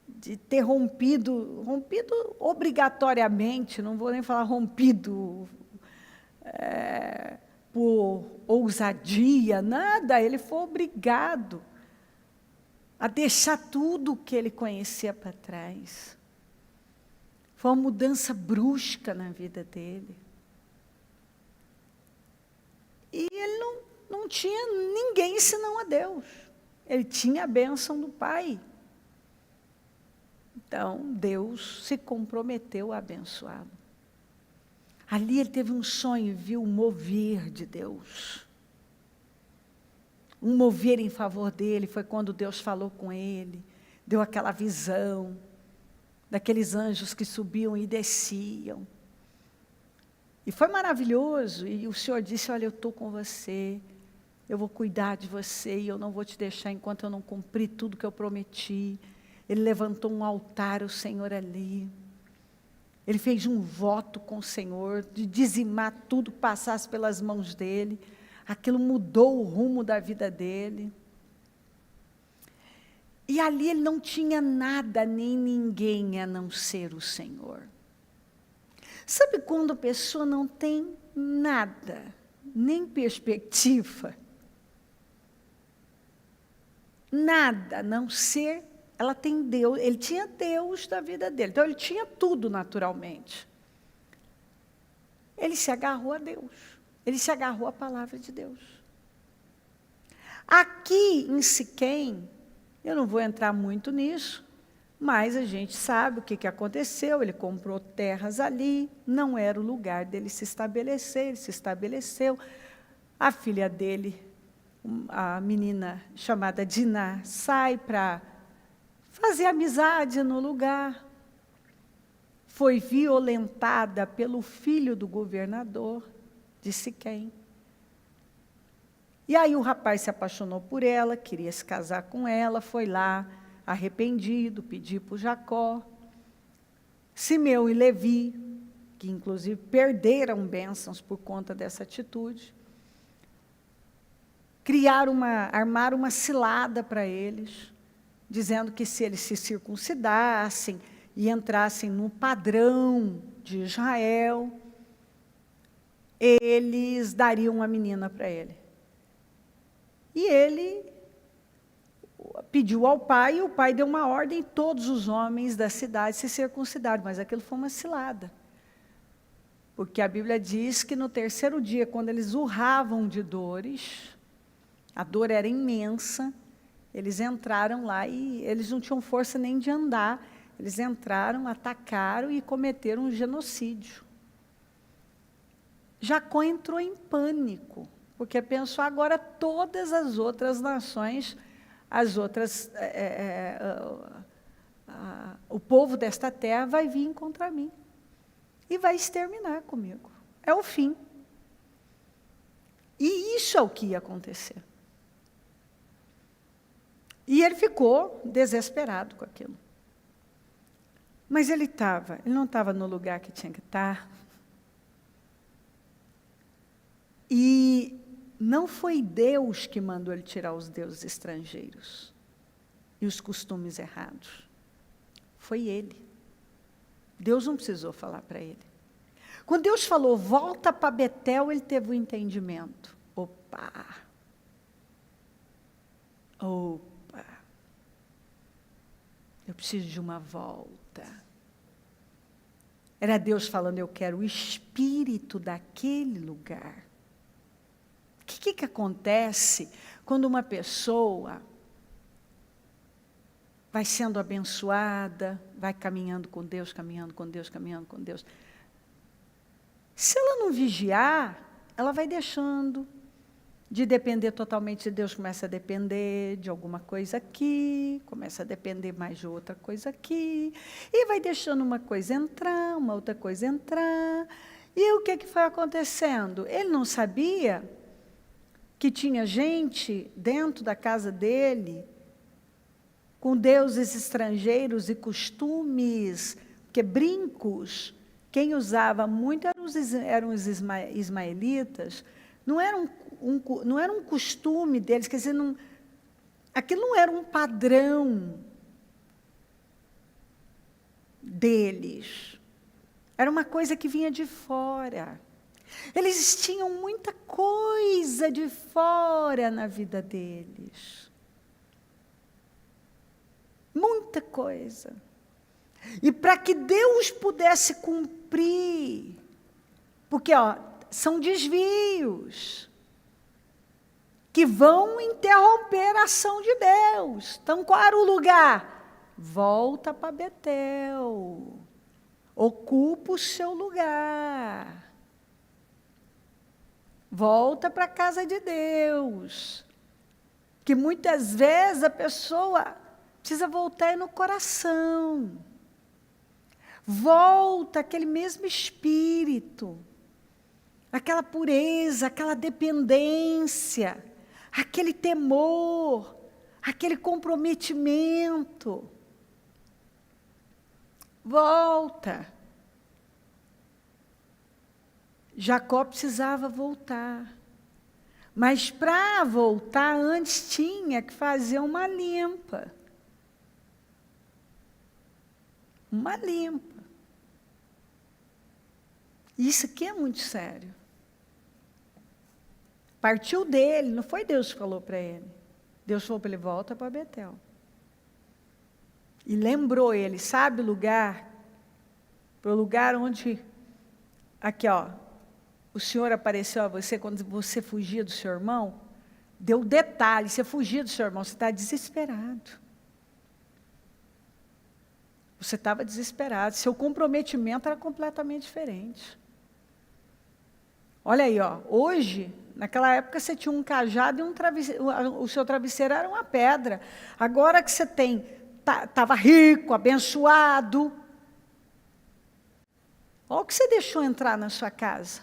de ter rompido obrigatoriamente, não vou nem falar rompido por ousadia, nada, ele foi obrigado a deixar tudo o que ele conhecia para trás. Foi uma mudança brusca na vida dele. E ele não tinha ninguém senão a Deus. Ele tinha a bênção do Pai. Então, Deus se comprometeu a abençoá-lo. Ali ele teve um sonho e viu o mover de Deus. Um mover em favor dele foi quando Deus falou com ele, deu aquela visão daqueles anjos que subiam e desciam. E foi maravilhoso, e o Senhor disse, olha, eu estou com você, eu vou cuidar de você, e eu não vou te deixar enquanto eu não cumprir tudo que eu prometi. Ele levantou um altar, o Senhor ali. Ele fez um voto com o Senhor, de dizimar tudo que passasse pelas mãos dele. Aquilo mudou o rumo da vida dele. E ali ele não tinha nada, nem ninguém, a não ser o Senhor. Sabe quando a pessoa não tem nada, nem perspectiva? Nada, a não ser, ela tem Deus, ele tinha Deus na vida dele, então ele tinha tudo naturalmente. Ele se agarrou a Deus, ele se agarrou à palavra de Deus. Aqui em Siquém, eu não vou entrar muito nisso, mas a gente sabe o que aconteceu, ele comprou terras ali, não era o lugar dele se estabelecer, ele se estabeleceu. A filha dele, a menina chamada Diná, sai para fazer amizade no lugar. Foi violentada pelo filho do governador de Siquém. E aí o rapaz se apaixonou por ela, queria se casar com ela, foi lá, arrependido, pediu para Jacó. Simeão e Levi, que inclusive perderam bênçãos por conta dessa atitude, armaram uma cilada para eles, dizendo que se eles se circuncidassem e entrassem no padrão de Israel, eles dariam uma menina para ele. E ele pediu ao pai, e o pai deu uma ordem, todos os homens da cidade se circuncidaram, mas aquilo foi uma cilada. Porque a Bíblia diz que no terceiro dia, quando eles urravam de dores, a dor era imensa, eles entraram lá e eles não tinham força nem de andar, eles entraram, atacaram e cometeram um genocídio. Jacó entrou em pânico, porque pensou, agora todas as outras nações, o povo desta terra vai vir contra mim e vai exterminar comigo. É o fim. E isso é o que ia acontecer. E ele ficou desesperado com aquilo. Mas ele não estava no lugar que tinha que estar. E não foi Deus que mandou ele tirar os deuses estrangeiros e os costumes errados. Foi ele. Deus não precisou falar para ele. Quando Deus falou, volta para Betel, ele teve o entendimento. Opa! Eu preciso de uma volta. Era Deus falando, eu quero o espírito daquele lugar. O que acontece quando uma pessoa vai sendo abençoada, vai caminhando com Deus, caminhando com Deus, caminhando com Deus? Se ela não vigiar, ela vai deixando de depender totalmente de Deus, começa a depender de alguma coisa aqui, começa a depender mais de outra coisa aqui, e vai deixando uma coisa entrar, uma outra coisa entrar. E o que foi acontecendo? Ele não sabia que tinha gente dentro da casa dele com deuses estrangeiros e costumes, porque brincos, quem usava muito eram os ismaelitas, não era um costume deles, quer dizer, aquilo não era um padrão deles, era uma coisa que vinha de fora. Eles tinham muita coisa de fora na vida deles. Muita coisa. E para que Deus pudesse cumprir, porque são desvios que vão interromper a ação de Deus. Então, qual era o lugar? Volta para Betel. Ocupa o seu lugar. Volta para a casa de Deus. Que muitas vezes a pessoa precisa voltar no coração. Volta aquele mesmo espírito, aquela pureza, aquela dependência, aquele temor, aquele comprometimento. Volta. Jacó precisava voltar. Mas para voltar, antes tinha que fazer uma limpa. Uma limpa. Isso aqui é muito sério. Partiu dele, não foi Deus que falou para ele. Deus falou para ele, volta para Betel. E lembrou ele, sabe o lugar? Para o lugar onde, aqui ó, o Senhor apareceu a você quando você fugia do seu irmão, deu detalhe, você fugia do seu irmão, você está desesperado. Você estava desesperado, seu comprometimento era completamente diferente. Olha aí, ó, hoje, naquela época você tinha um cajado e um travesseiro, o seu travesseiro era uma pedra. Agora que você estava rico, abençoado. Olha o que você deixou entrar na sua casa.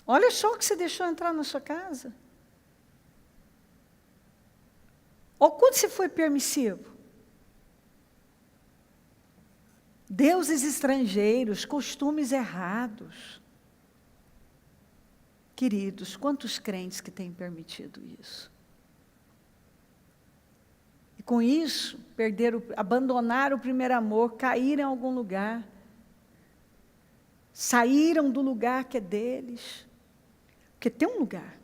Olha só o que você deixou entrar na sua casa. Olha o quanto você foi permissivo. Deuses estrangeiros, costumes errados. Queridos, quantos crentes que têm permitido isso? E com isso, abandonaram o primeiro amor, caíram em algum lugar, saíram do lugar que é deles. Porque tem um lugar.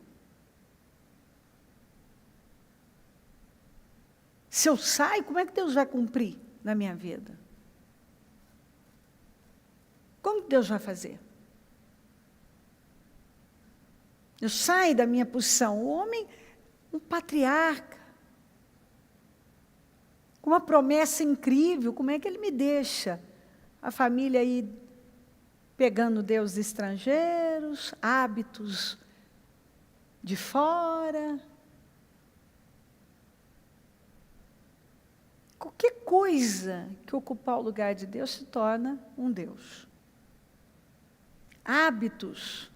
Se eu saio, como é que Deus vai cumprir na minha vida? Como que Deus vai fazer? Eu saio da minha posição. O homem, um patriarca, com uma promessa incrível, como é que ele me deixa? A família aí pegando deuses estrangeiros, hábitos de fora. Qualquer coisa que ocupar o lugar de Deus se torna um Deus. Hábitos,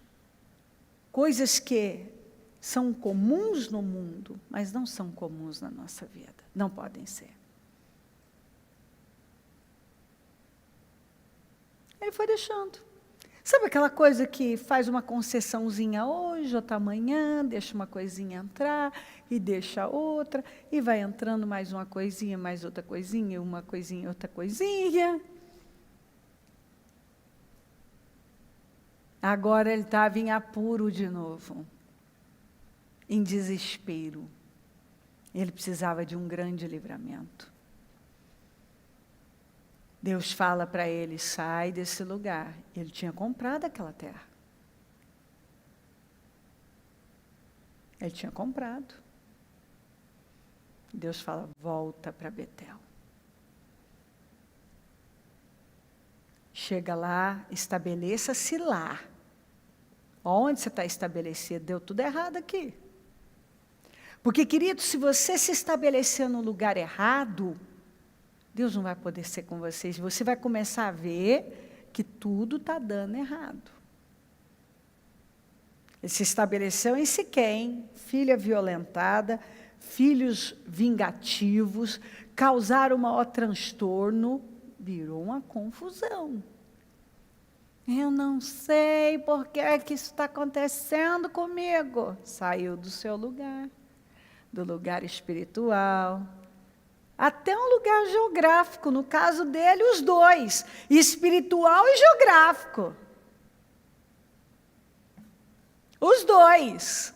coisas que são comuns no mundo, mas não são comuns na nossa vida. Não podem ser. Ele foi deixando. Sabe aquela coisa que faz uma concessãozinha hoje, outra amanhã, deixa uma coisinha entrar, e deixa outra, e vai entrando mais uma coisinha, mais outra coisinha, uma coisinha, outra coisinha. Agora ele estava em apuro de novo, em desespero. Ele precisava de um grande livramento. Deus fala para ele, sai desse lugar. Ele tinha comprado aquela terra. Ele tinha comprado. Deus fala, volta para Betel. Chega lá, estabeleça-se lá. Onde você está estabelecido? Deu tudo errado aqui. Porque, querido, se você se estabelecer no lugar errado, Deus não vai poder ser com vocês. Você vai começar a ver que tudo está dando errado. Ele se estabeleceu em Siquém, filha violentada, filhos vingativos, causaram o maior transtorno, virou uma confusão. Eu não sei por que isso está acontecendo comigo. Saiu do seu lugar, do lugar espiritual, até um lugar geográfico, no caso dele, os dois, espiritual e geográfico. Os dois.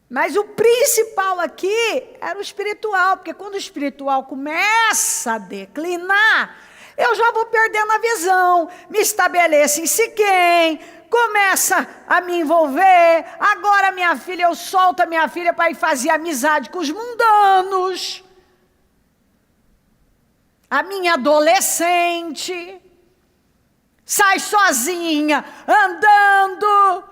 Mas o principal aqui era o espiritual, porque quando o espiritual começa a declinar, eu já vou perdendo a visão, me estabeleço em Siquém, começa a me envolver, agora minha filha, eu solto a minha filha para ir fazer amizade com os mundanos, a minha adolescente, sai sozinha, andando,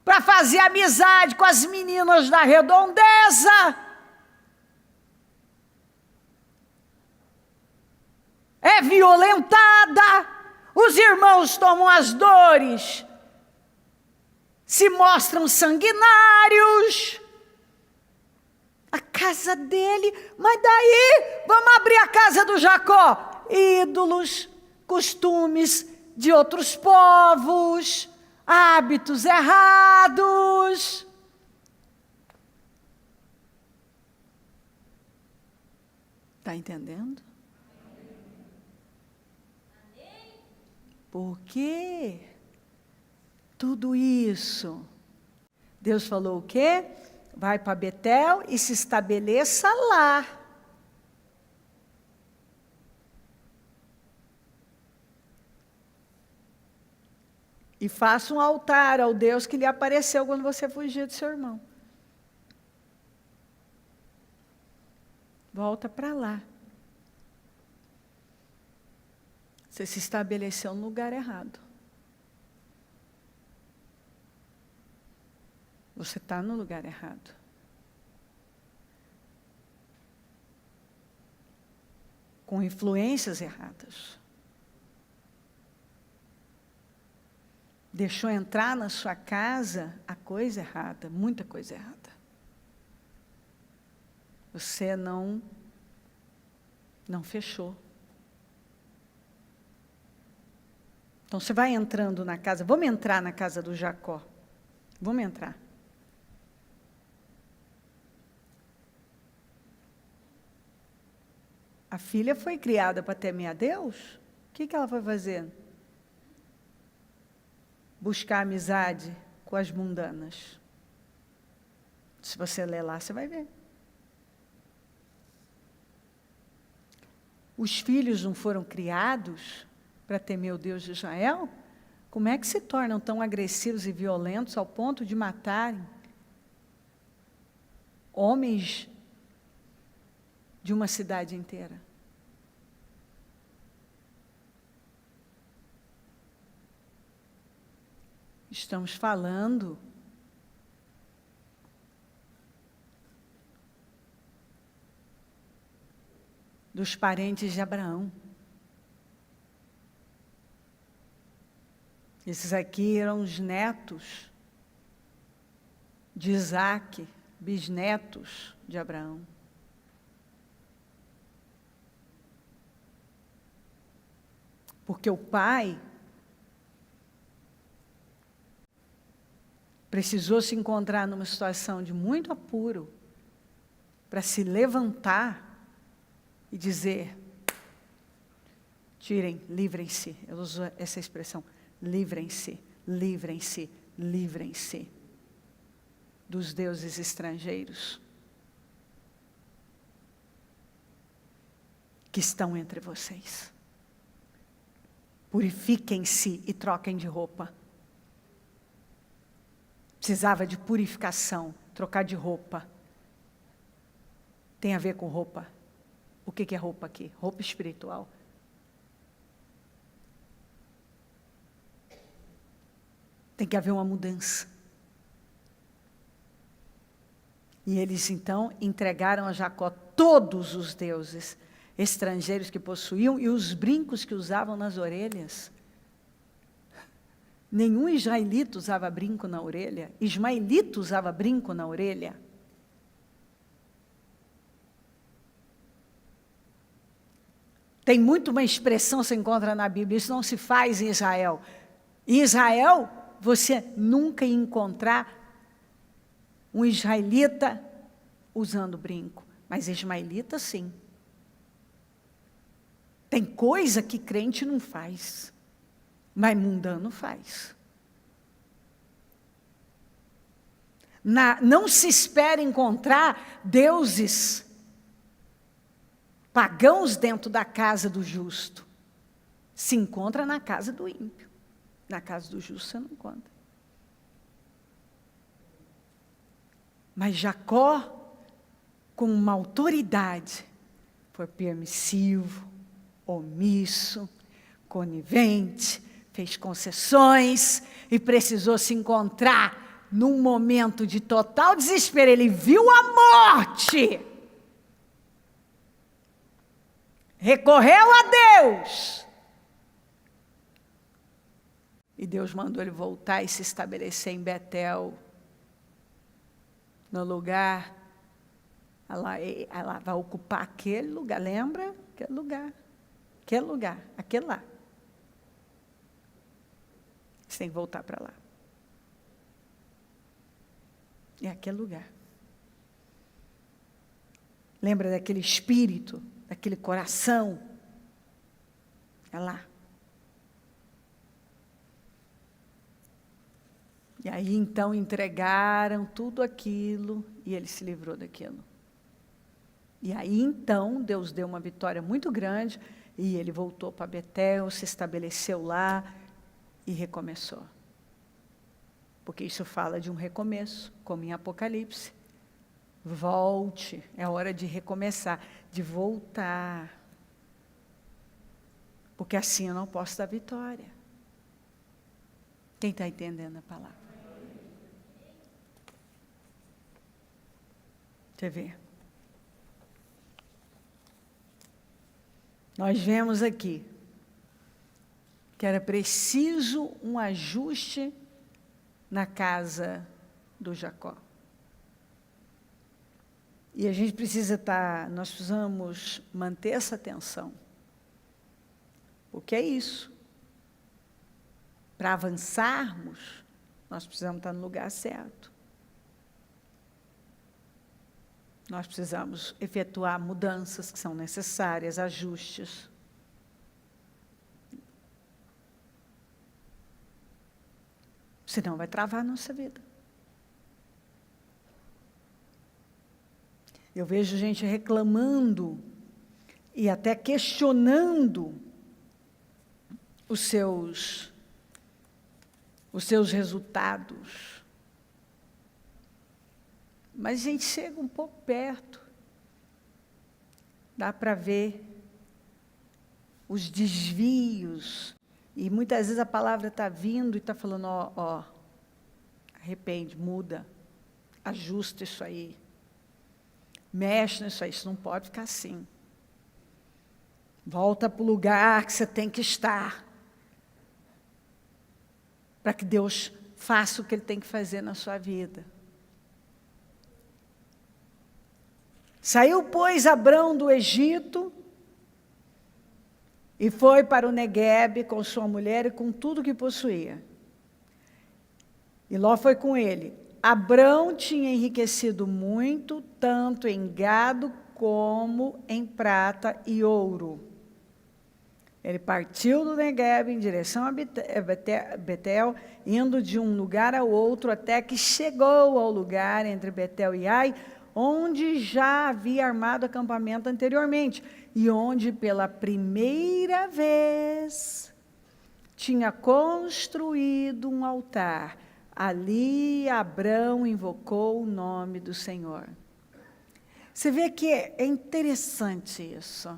para fazer amizade com as meninas da redondeza, é violentada, os irmãos tomam as dores, se mostram sanguinários, a casa dele, mas daí, vamos abrir a casa do Jacó, ídolos, costumes de outros povos, hábitos errados. Está entendendo? Por quê? Tudo isso. Deus falou o quê? Vai para Betel e se estabeleça lá. E faça um altar ao Deus que lhe apareceu quando você fugia de seu irmão. Volta para lá. Você se estabeleceu no lugar errado. Você está no lugar errado. Com influências erradas. Deixou entrar na sua casa a coisa errada, muita coisa errada. Você não fechou. Então você vai entrando na casa, vamos entrar na casa do Jacó. Vamos entrar. A filha foi criada para temer a Deus? O que ela foi fazer? Buscar amizade com as mundanas. Se você ler lá, você vai ver. Os filhos não foram criados para temer o Deus de Israel? Como é que se tornam tão agressivos e violentos ao ponto de matarem homens de uma cidade inteira? Estamos falando dos parentes de Abraão. Esses aqui eram os netos de Isaac, bisnetos de Abraão. Porque o pai precisou se encontrar numa situação de muito apuro para se levantar e dizer: tirem, livrem-se. Eu uso essa expressão, livrem-se, livrem-se, livrem-se dos deuses estrangeiros que estão entre vocês. Purifiquem-se e troquem de roupa. Precisava de purificação, trocar de roupa. Tem a ver com roupa. O que é roupa aqui? Roupa espiritual. Tem que haver uma mudança. E eles então entregaram a Jacó todos os deuses estrangeiros que possuíam e os brincos que usavam nas orelhas. Nenhum israelita usava brinco na orelha. Ismaelita usava brinco na orelha. Tem muito uma expressão que se encontra na Bíblia, isso não se faz em Israel. Em Israel, você nunca ia encontrar um israelita usando brinco, mas ismaelita sim. Tem coisa que crente não faz, mas mundano faz. Não se espera encontrar deuses pagãos dentro da casa do justo. Se encontra na casa do ímpio. Na casa do justo você não encontra. Mas Jacó, com uma autoridade, foi permissivo, omisso, conivente, fez concessões e precisou se encontrar num momento de total desespero. Ele viu a morte. Recorreu a Deus. E Deus mandou ele voltar e se estabelecer em Betel, no lugar. Ela vai ocupar aquele lugar, lembra? Aquele lugar, aquele lá. Você tem que voltar para lá. É aquele lugar. Lembra daquele espírito, daquele coração. É lá. E aí, então, entregaram tudo aquilo e ele se livrou daquilo. E aí, então, Deus deu uma vitória muito grande e ele voltou para Betel, se estabeleceu lá e recomeçou. Porque isso fala de um recomeço, como em Apocalipse. Volte, é hora de recomeçar, de voltar. Porque assim eu não posso dar vitória. Quem está entendendo a palavra? Você vê. Nós vemos aqui que era preciso um ajuste na casa do Jacó. E a gente precisa nós precisamos manter essa atenção. Porque é isso. Para avançarmos, nós precisamos estar no lugar certo. Nós precisamos efetuar mudanças que são necessárias, ajustes. Senão vai travar a nossa vida. Eu vejo gente reclamando e até questionando os seus resultados. Mas a gente chega um pouco perto, dá para ver os desvios, e muitas vezes a palavra está vindo e está falando, ó, arrepende, muda, ajusta isso aí, mexe nisso aí, isso não pode ficar assim. Volta para o lugar que você tem que estar, para que Deus faça o que Ele tem que fazer na sua vida. Saiu, pois, Abrão do Egito e foi para o Neguebe com sua mulher e com tudo que possuía. E Ló foi com ele. Abrão tinha enriquecido muito, tanto em gado como em prata e ouro. Ele partiu do Neguebe em direção a Betel, indo de um lugar ao outro, até que chegou ao lugar entre Betel e Ai, onde já havia armado acampamento anteriormente, e onde pela primeira vez tinha construído um altar. Ali Abrão invocou o nome do Senhor. Você vê que é interessante isso.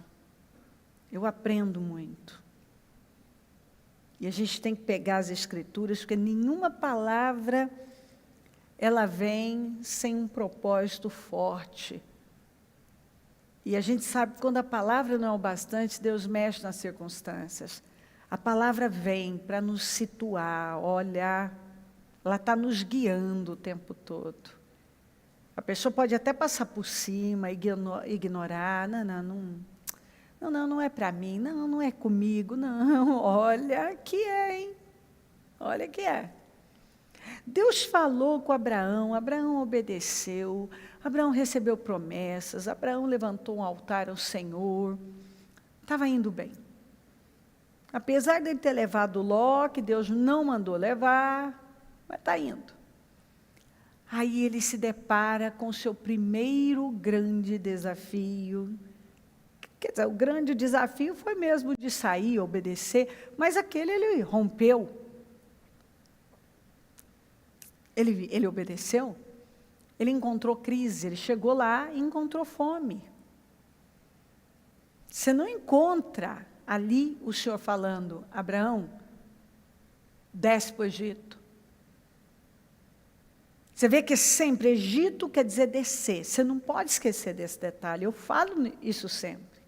Eu aprendo muito. E a gente tem que pegar as Escrituras, porque nenhuma palavra ela vem sem um propósito forte. E a gente sabe que quando a palavra não é o bastante, Deus mexe nas circunstâncias. A palavra vem para nos situar, olhar, ela está nos guiando o tempo todo. A pessoa pode até passar por cima, ignorar, não é para mim, não é comigo, não, olha que é, hein? Olha que é. Deus falou com Abraão, Abraão obedeceu, Abraão recebeu promessas, Abraão levantou um altar ao Senhor, estava indo bem. Apesar de ele ter levado Ló, que Deus não mandou levar, mas está indo. Aí ele se depara com o seu primeiro grande desafio. Quer dizer, o grande desafio foi mesmo de sair, obedecer, mas aquele ele rompeu. Ele obedeceu, ele encontrou crise, ele chegou lá e encontrou fome. Você não encontra ali o Senhor falando, Abraão, desce para o Egito. Você vê que sempre Egito quer dizer descer, você não pode esquecer desse detalhe, eu falo isso sempre.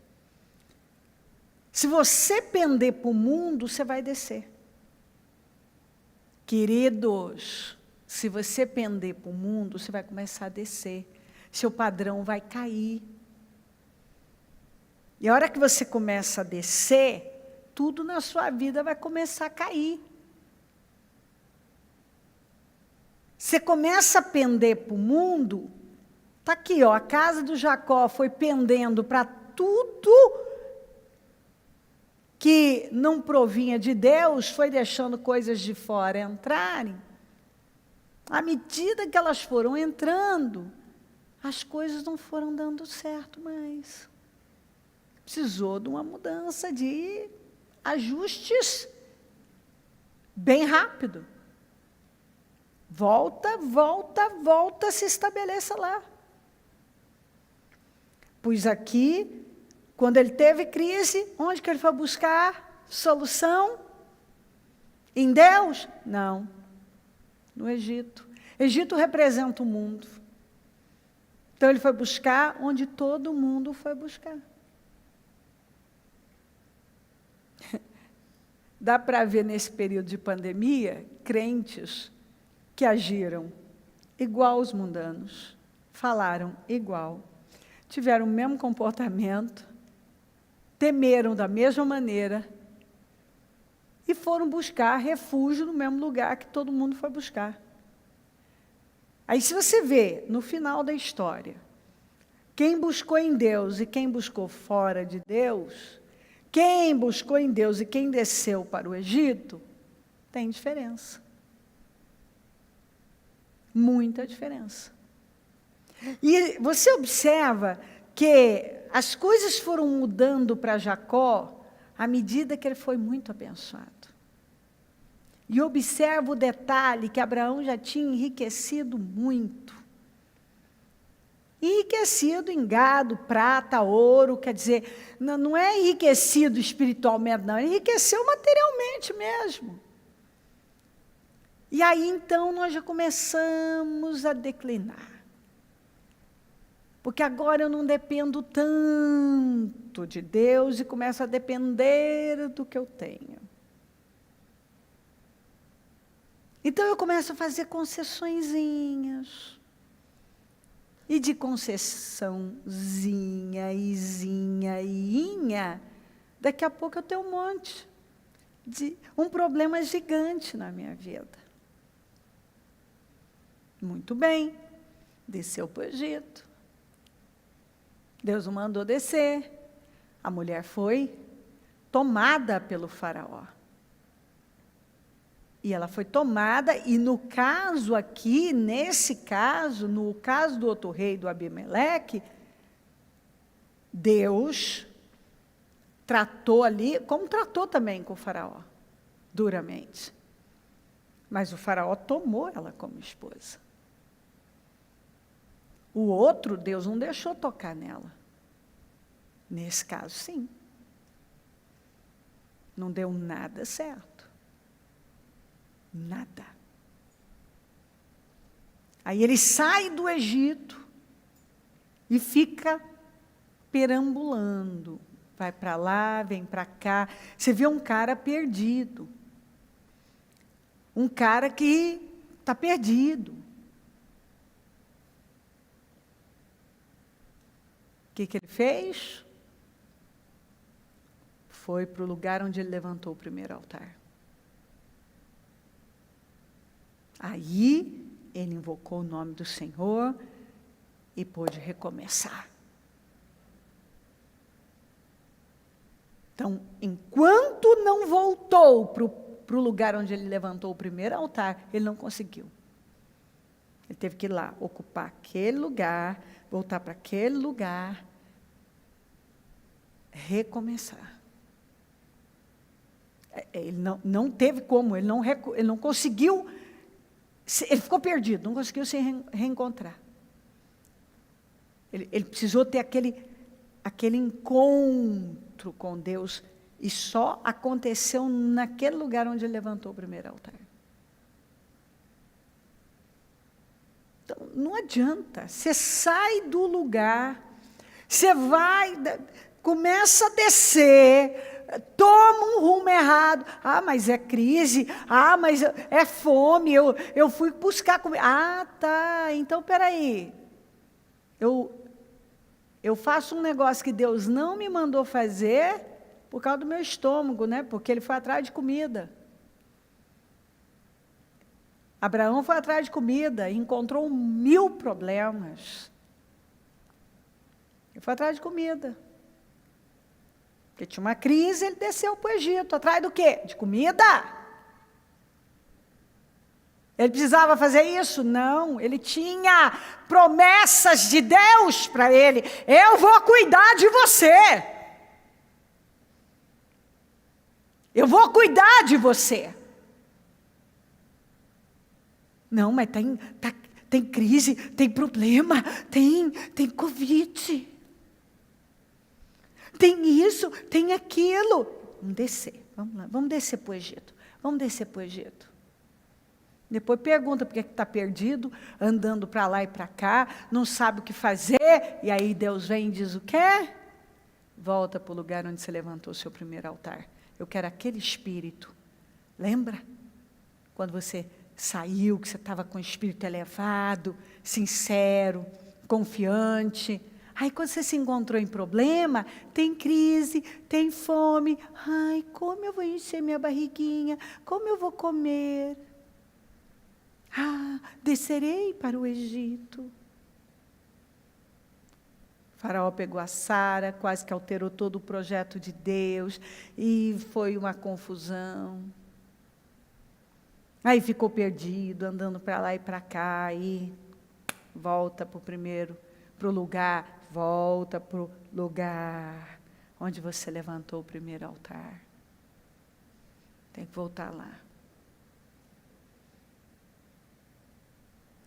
Se você pender para o mundo, você vai descer. Queridos, se você pender para o mundo, você vai começar a descer. Seu padrão vai cair. E a hora que você começa a descer, tudo na sua vida vai começar a cair. Você começa a pender para o mundo, está aqui, ó, a casa do Jacó foi pendendo para tudo que não provinha de Deus foi deixando coisas de fora entrarem. À medida que elas foram entrando, as coisas não foram dando certo mais. Precisou de uma mudança, de ajustes bem rápido. Volta, se estabeleça lá. Pois aqui, quando ele teve crise, onde que ele foi buscar solução? Em Deus? Não. No Egito. Egito representa o mundo. Então ele foi buscar onde todo mundo foi buscar. Dá para ver nesse período de pandemia, crentes que agiram igual aos mundanos, falaram igual, tiveram o mesmo comportamento, temeram da mesma maneira e foram buscar refúgio no mesmo lugar que todo mundo foi buscar. Aí, se você vê, no final da história, quem buscou em Deus e quem buscou fora de Deus, quem buscou em Deus e quem desceu para o Egito, tem diferença. Muita diferença. E você observa que as coisas foram mudando para Jacó à medida que ele foi muito abençoado. E observa o detalhe que Abraão já tinha enriquecido muito. Enriquecido em gado, prata, ouro, quer dizer, não é enriquecido espiritualmente, não, enriqueceu materialmente mesmo. E aí, então, nós já começamos a declinar. Porque agora eu não dependo tanto de Deus e começo a depender do que eu tenho. Então, eu começo a fazer concessõezinhas. E de concessãozinha, inha, daqui a pouco eu tenho um monte. Um problema gigante na minha vida. Muito bem, desceu para o Egito. Deus o mandou descer. A mulher foi tomada pelo faraó. E ela foi tomada, e no caso aqui, nesse caso, no caso do outro rei, do Abimeleque, Deus tratou ali, como tratou também com o faraó, duramente. Mas o faraó tomou ela como esposa. O outro, Deus não deixou tocar nela. Nesse caso, sim. Não deu nada certo. Nada. Aí ele sai do Egito e fica perambulando. Vai para lá, vem para cá. Você vê um cara perdido. Um cara que está perdido. O que ele fez? Foi para o lugar onde ele levantou o primeiro altar. Aí, ele invocou o nome do Senhor e pôde recomeçar. Então, enquanto não voltou para o lugar onde ele levantou o primeiro altar, ele não conseguiu. Ele teve que ir lá, ocupar aquele lugar, voltar para aquele lugar, recomeçar. Ele não teve como, ele não conseguiu, ele ficou perdido, não conseguiu se reencontrar. Ele precisou ter aquele encontro com Deus, e só aconteceu naquele lugar onde ele levantou o primeiro altar. Então, não adianta, você sai do lugar, você vai, começa a descer, toma um rumo errado. Ah, mas é crise, ah, mas é fome, eu fui buscar comida. Ah, tá, então peraí, eu faço um negócio que Deus não me mandou fazer por causa do meu estômago, né? Porque ele foi atrás de comida. Abraão foi atrás de comida e encontrou 1000 problemas. Ele foi atrás de comida. Porque tinha uma crise, ele desceu para o Egito. Atrás do quê? De comida. Ele precisava fazer isso? Não, ele tinha promessas de Deus para ele. Eu vou cuidar de você. Eu vou cuidar de você. Não, mas tem crise, tem problema, tem Covid. Tem isso, tem aquilo. Vamos descer, vamos lá, vamos descer para o Egito. Vamos descer para o Egito. Depois pergunta por que está perdido, andando para lá e para cá, não sabe o que fazer, e aí Deus vem e diz o quê? Volta para o lugar onde você levantou o seu primeiro altar. Eu quero aquele espírito. Lembra? Quando você saiu, que você estava com o espírito elevado, sincero, confiante. Aí quando você se encontrou em problema, tem crise, tem fome. Ai, como eu vou encher minha barriguinha? Como eu vou comer? Ah, descerei para o Egito. O faraó pegou a Sara, quase que alterou todo o projeto de Deus, e foi uma confusão. Aí ficou perdido, andando para lá e para cá, e volta para o lugar, volta para o lugar onde você levantou o primeiro altar. Tem que voltar lá.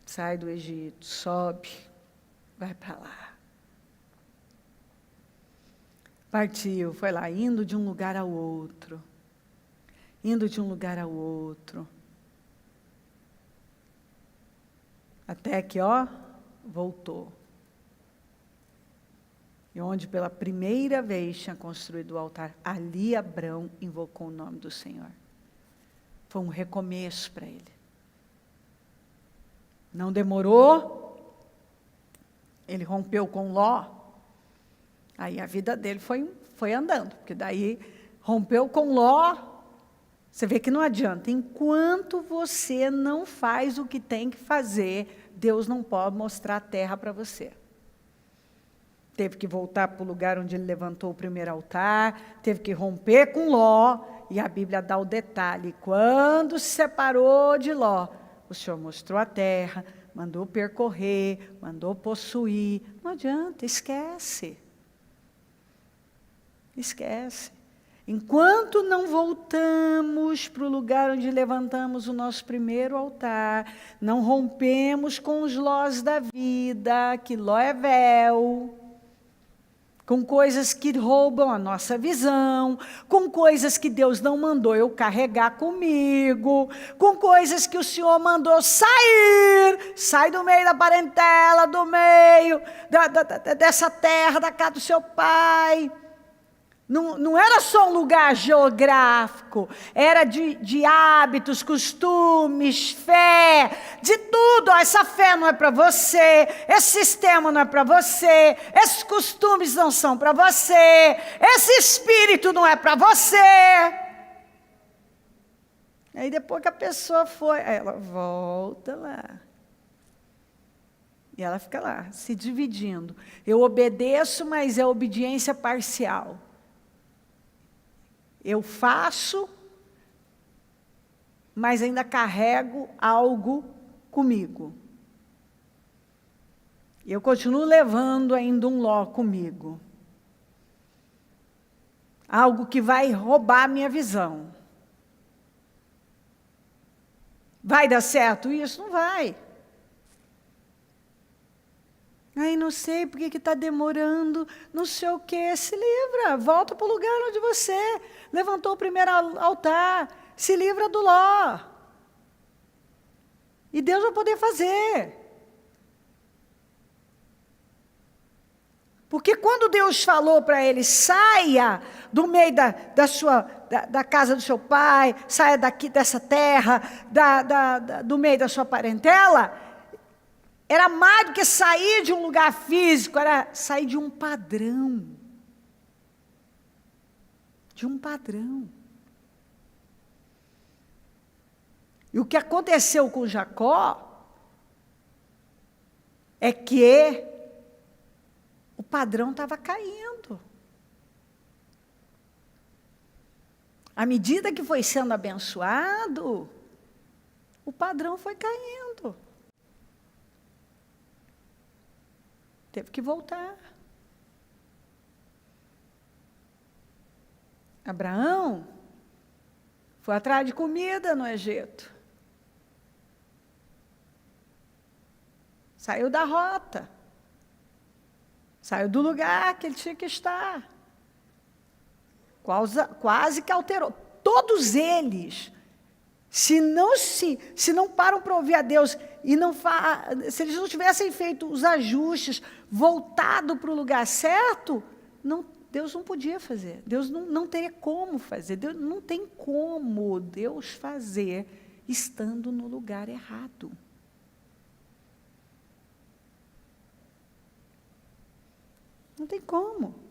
Sai do Egito, sobe, vai para lá. Partiu, foi lá, indo de um lugar ao outro. Indo de um lugar ao outro. Até que, voltou. E onde pela primeira vez tinha construído o altar, ali Abrão invocou o nome do Senhor. Foi um recomeço para ele. Não demorou, ele rompeu com Ló, aí a vida dele foi andando, porque daí rompeu com Ló, você vê que não adianta, enquanto você não faz o que tem que fazer, Deus não pode mostrar a terra para você. Teve que voltar para o lugar onde ele levantou o primeiro altar, teve que romper com Ló, e a Bíblia dá o detalhe, quando se separou de Ló, o Senhor mostrou a terra, mandou percorrer, mandou possuir. Não adianta, esquece. Esquece. Enquanto não voltamos para o lugar onde levantamos o nosso primeiro altar, não rompemos com os lós da vida, que Ló é véu, com coisas que roubam a nossa visão, com coisas que Deus não mandou eu carregar comigo, com coisas que o Senhor mandou sair, sai do meio da parentela, do meio dessa terra, da casa do seu pai. Não era só um lugar geográfico, era de hábitos, costumes, fé, de tudo. Essa fé não é para você, esse sistema não é para você, esses costumes não são para você, esse espírito não é para você. Aí depois que a pessoa foi, ela volta lá. E ela fica lá, se dividindo. Eu obedeço, mas é obediência parcial. Eu faço, mas ainda carrego algo comigo. Eu continuo levando ainda um Ló comigo. Algo que vai roubar a minha visão. Vai dar certo isso? Não vai. Ai, não sei por que está demorando, não sei o quê. Se livra, volta para o lugar onde você levantou o primeiro altar. Se livra do Ló. E Deus vai poder fazer. Porque quando Deus falou para ele, saia do meio da casa do seu pai, saia daqui dessa terra, do meio da sua parentela, era mais do que sair de um lugar físico, era sair de um padrão. De um padrão. E o que aconteceu com Jacó é que o padrão estava caindo. À medida que foi sendo abençoado, o padrão foi caindo. Teve que voltar. Abraão foi atrás de comida no Egito. Saiu da rota. Saiu do lugar que ele tinha que estar. Quase que alterou. Todos eles, se não param para ouvir a Deus, se eles não tivessem feito os ajustes, voltado para o lugar certo, Deus não podia fazer. Deus não teria como fazer. Deus não tem como Deus fazer estando no lugar errado. Não tem como.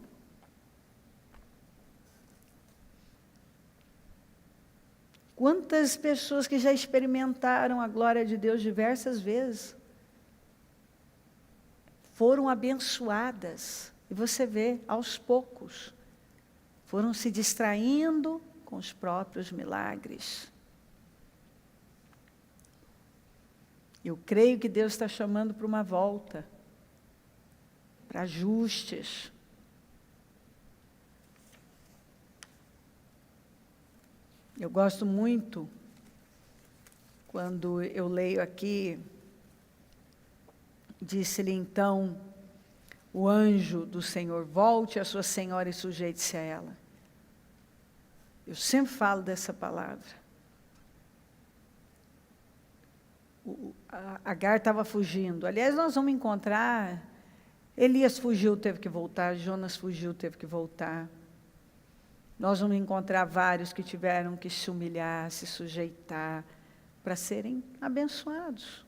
Quantas pessoas que já experimentaram a glória de Deus diversas vezes foram abençoadas, e você vê, aos poucos, foram se distraindo com os próprios milagres. Eu creio que Deus está chamando para uma volta, para ajustes. Eu gosto muito, quando eu leio aqui, disse-lhe então o anjo do Senhor, volte a sua senhora e sujeite-se a ela. Eu sempre falo dessa palavra. Agar estava fugindo. Aliás, nós vamos encontrar, Elias fugiu, teve que voltar, Jonas fugiu, teve que voltar. Nós vamos encontrar vários que tiveram que se humilhar, se sujeitar, para serem abençoados.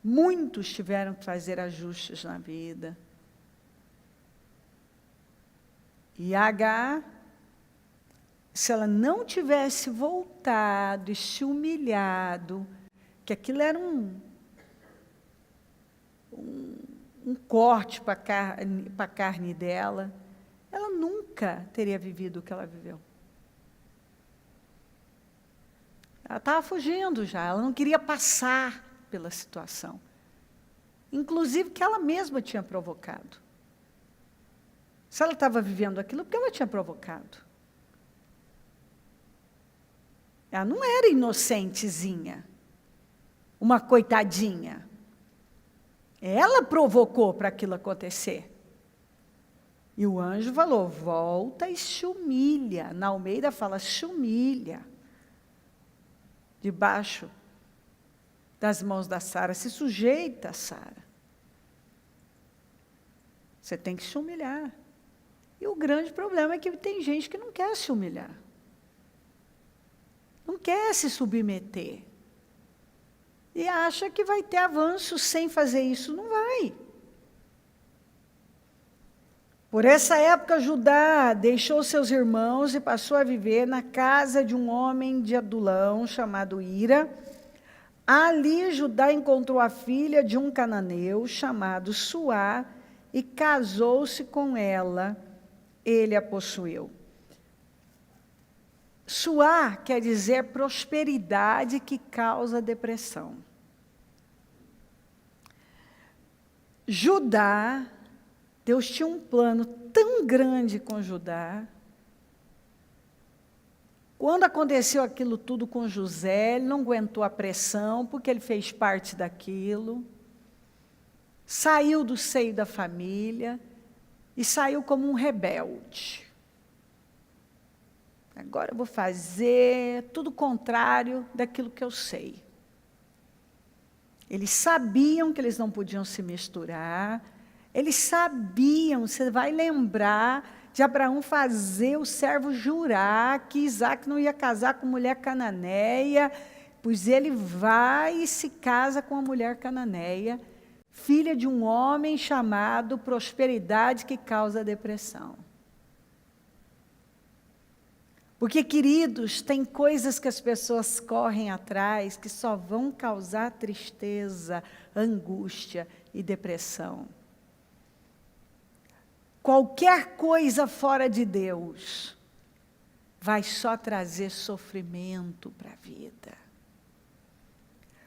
Muitos tiveram que fazer ajustes na vida. E Agar, se ela não tivesse voltado e se humilhado, que aquilo era um corte para a carne dela, ela nunca teria vivido o que ela viveu. Ela estava fugindo já, ela não queria passar pela situação. Inclusive que ela mesma tinha provocado. Se ela estava vivendo aquilo, porque ela tinha provocado. Ela não era inocentezinha, uma coitadinha. Ela provocou para aquilo acontecer. E o anjo falou, volta e se humilha. Na Almeida fala, se humilha. Debaixo das mãos da Sara, se sujeita a Sara. Você tem que se humilhar. E o grande problema é que tem gente que não quer se humilhar. Não quer se submeter. E acha que vai ter avanço sem fazer isso. Não vai. Por essa época, Judá deixou seus irmãos e passou a viver na casa de um homem de Adulão, chamado Ira. Ali, Judá encontrou a filha de um cananeu, chamado Suá, e casou-se com ela. Ele a possuiu. Suá quer dizer prosperidade que causa depressão. Judá, Deus tinha um plano tão grande com Judá. Quando aconteceu aquilo tudo com José, ele não aguentou a pressão, porque ele fez parte daquilo. Saiu do seio da família e saiu como um rebelde. Agora eu vou fazer tudo o contrário daquilo que eu sei. Eles sabiam que eles não podiam se misturar. Eles sabiam, você vai lembrar de Abraão fazer o servo jurar que Isaac não ia casar com mulher cananeia, pois ele vai e se casa com a mulher cananeia, filha de um homem chamado prosperidade que causa depressão. Porque, queridos, tem coisas que as pessoas correm atrás que só vão causar tristeza, angústia e depressão. Qualquer coisa fora de Deus vai só trazer sofrimento para a vida.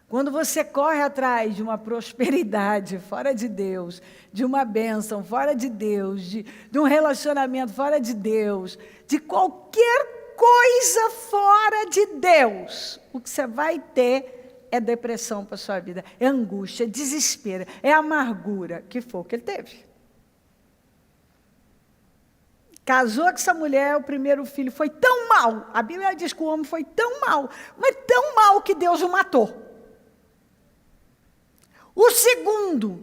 Quando você corre atrás de uma prosperidade fora de Deus, de uma bênção fora de Deus, de um relacionamento fora de Deus, de qualquer coisa fora de Deus, o que você vai ter é depressão para a sua vida, é angústia, é desespero, é amargura, que foi o que ele teve. Casou com essa mulher, o primeiro filho foi tão mal, a Bíblia diz que o homem foi tão mal, mas tão mal que Deus o matou. O segundo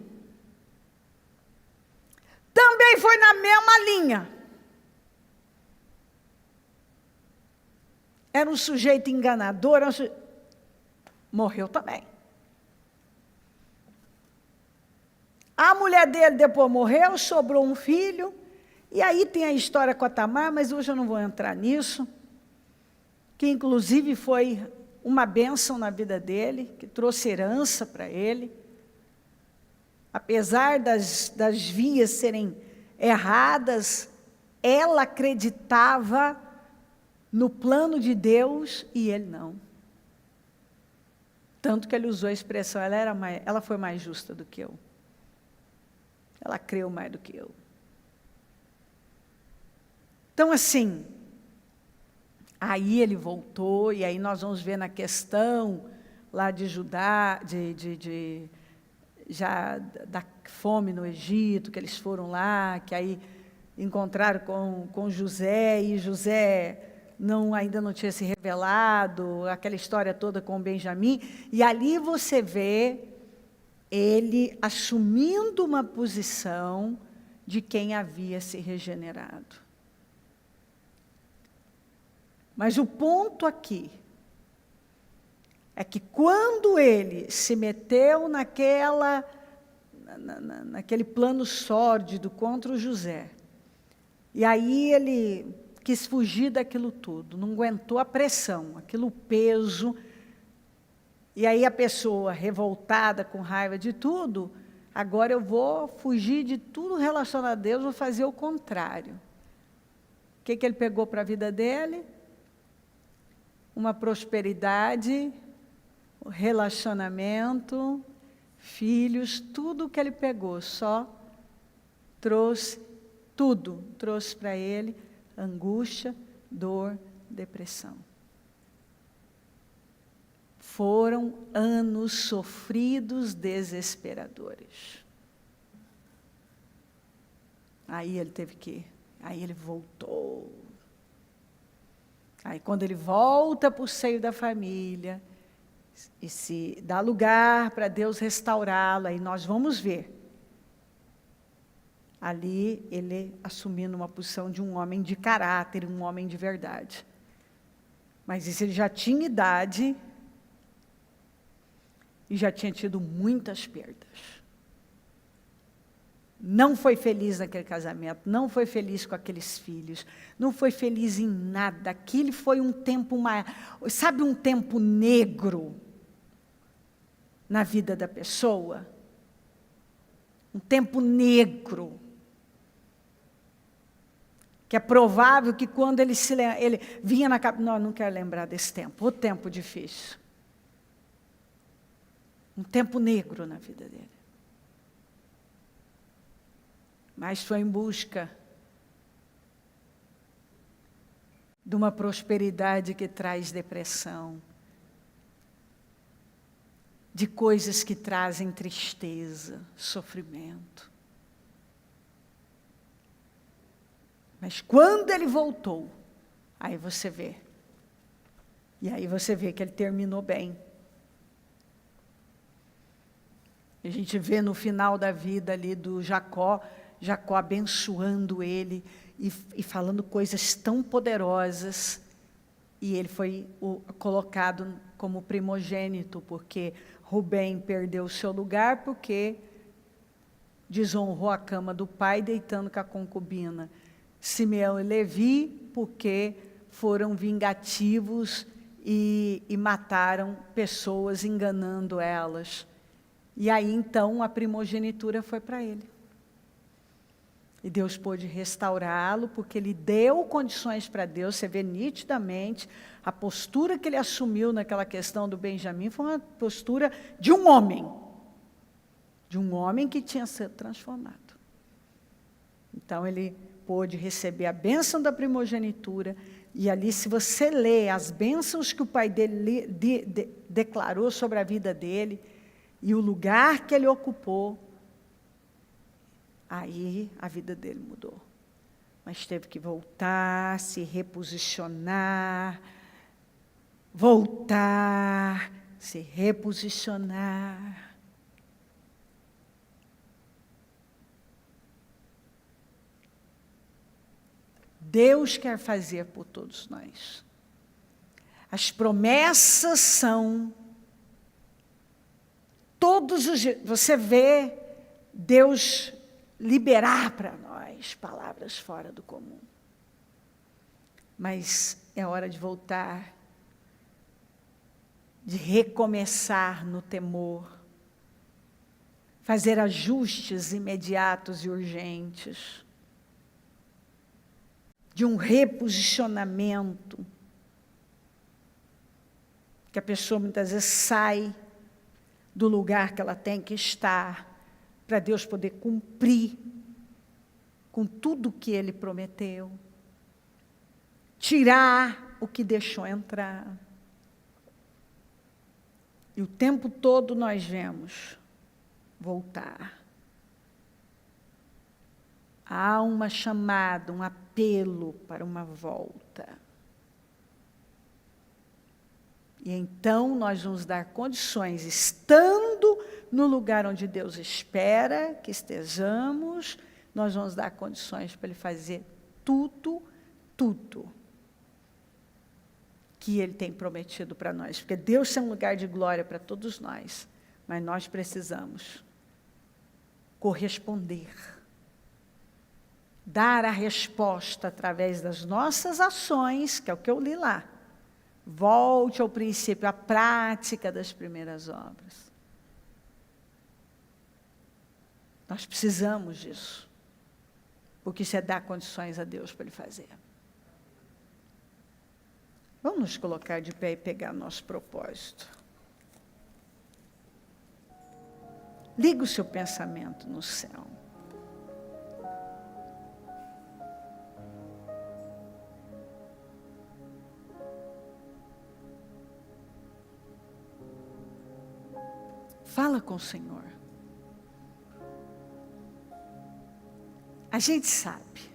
também foi na mesma linha. Era um sujeito enganador, morreu também. A mulher dele depois morreu, sobrou um filho, e aí tem a história com a Tamar, mas hoje eu não vou entrar nisso, que inclusive foi uma bênção na vida dele, que trouxe herança para ele. Apesar das vias serem erradas, ela acreditava no plano de Deus e ele não. Tanto que ele usou a expressão, ela foi mais justa do que eu. Ela creu mais do que eu. Então, assim, aí ele voltou, e aí nós vamos ver na questão lá de Judá, já da fome no Egito, que eles foram lá, que aí encontraram com José, e José ainda não tinha se revelado, aquela história toda com Benjamim, e ali você vê ele assumindo uma posição de quem havia se regenerado. Mas o ponto aqui é que quando ele se meteu naquele plano sórdido contra o José, e aí ele quis fugir daquilo tudo, não aguentou a pressão, aquilo peso, e aí a pessoa revoltada, com raiva de tudo, agora eu vou fugir de tudo relacionado a Deus, vou fazer o contrário. O que ele pegou para a vida dele? Uma prosperidade, relacionamento, filhos, tudo que ele pegou, só trouxe para ele angústia, dor, depressão. Foram anos sofridos, desesperadores. Aí ele voltou. Aí quando ele volta para o seio da família, e se dá lugar para Deus restaurá-lo, aí nós vamos ver. Ali ele assumindo uma posição de um homem de caráter, um homem de verdade. Mas isso ele já tinha idade e já tinha tido muitas perdas. Não foi feliz naquele casamento, não foi feliz com aqueles filhos, não foi feliz em nada. Aquilo foi um tempo, sabe, um tempo negro na vida da pessoa? Um tempo negro. Que é provável que quando ele vinha na cabeça, não quero lembrar desse tempo, o tempo difícil. Um tempo negro na vida dele. Mas foi em busca de uma prosperidade que traz depressão, de coisas que trazem tristeza, sofrimento. Mas quando ele voltou, aí você vê. E aí você vê que ele terminou bem. A gente vê no final da vida ali do Jacó abençoando ele e falando coisas tão poderosas. E ele foi colocado como primogênito, porque Rubem perdeu o seu lugar, porque desonrou a cama do pai, deitando com a concubina. Simeão e Levi, porque foram vingativos e mataram pessoas, enganando elas. E aí, então, a primogenitura foi para ele. E Deus pôde restaurá-lo, porque ele deu condições para Deus. Você vê nitidamente a postura que ele assumiu naquela questão do Benjamim foi uma postura de um homem. De um homem que tinha sido transformado. Então, ele pôde receber a bênção da primogenitura. E ali, se você lê as bênçãos que o pai dele declarou sobre a vida dele, e o lugar que ele ocupou, aí a vida dele mudou. Mas teve que voltar, se reposicionar, voltar, se reposicionar. Deus quer fazer por todos nós. As promessas são todos os dias. Você vê Deus liberar para nós palavras fora do comum. Mas é hora de voltar, de recomeçar no temor, fazer ajustes imediatos e urgentes, de um reposicionamento, que a pessoa muitas vezes sai do lugar que ela tem que estar, para Deus poder cumprir com tudo o que Ele prometeu, tirar o que deixou entrar. E o tempo todo nós vemos voltar. Há uma chamada, um apelo para uma volta. E então nós vamos dar condições, estando no lugar onde Deus espera que estejamos, nós vamos dar condições para Ele fazer tudo que Ele tem prometido para nós. Porque Deus tem um lugar de glória para todos nós, mas nós precisamos corresponder. Dar a resposta através das nossas ações, que é o que eu li lá. Volte ao princípio, à prática das primeiras obras. Nós precisamos disso, porque isso é dar condições a Deus para Ele fazer. Vamos nos colocar de pé e pegar nosso propósito. Liga o seu pensamento no céu. Fala com o Senhor. A gente sabe.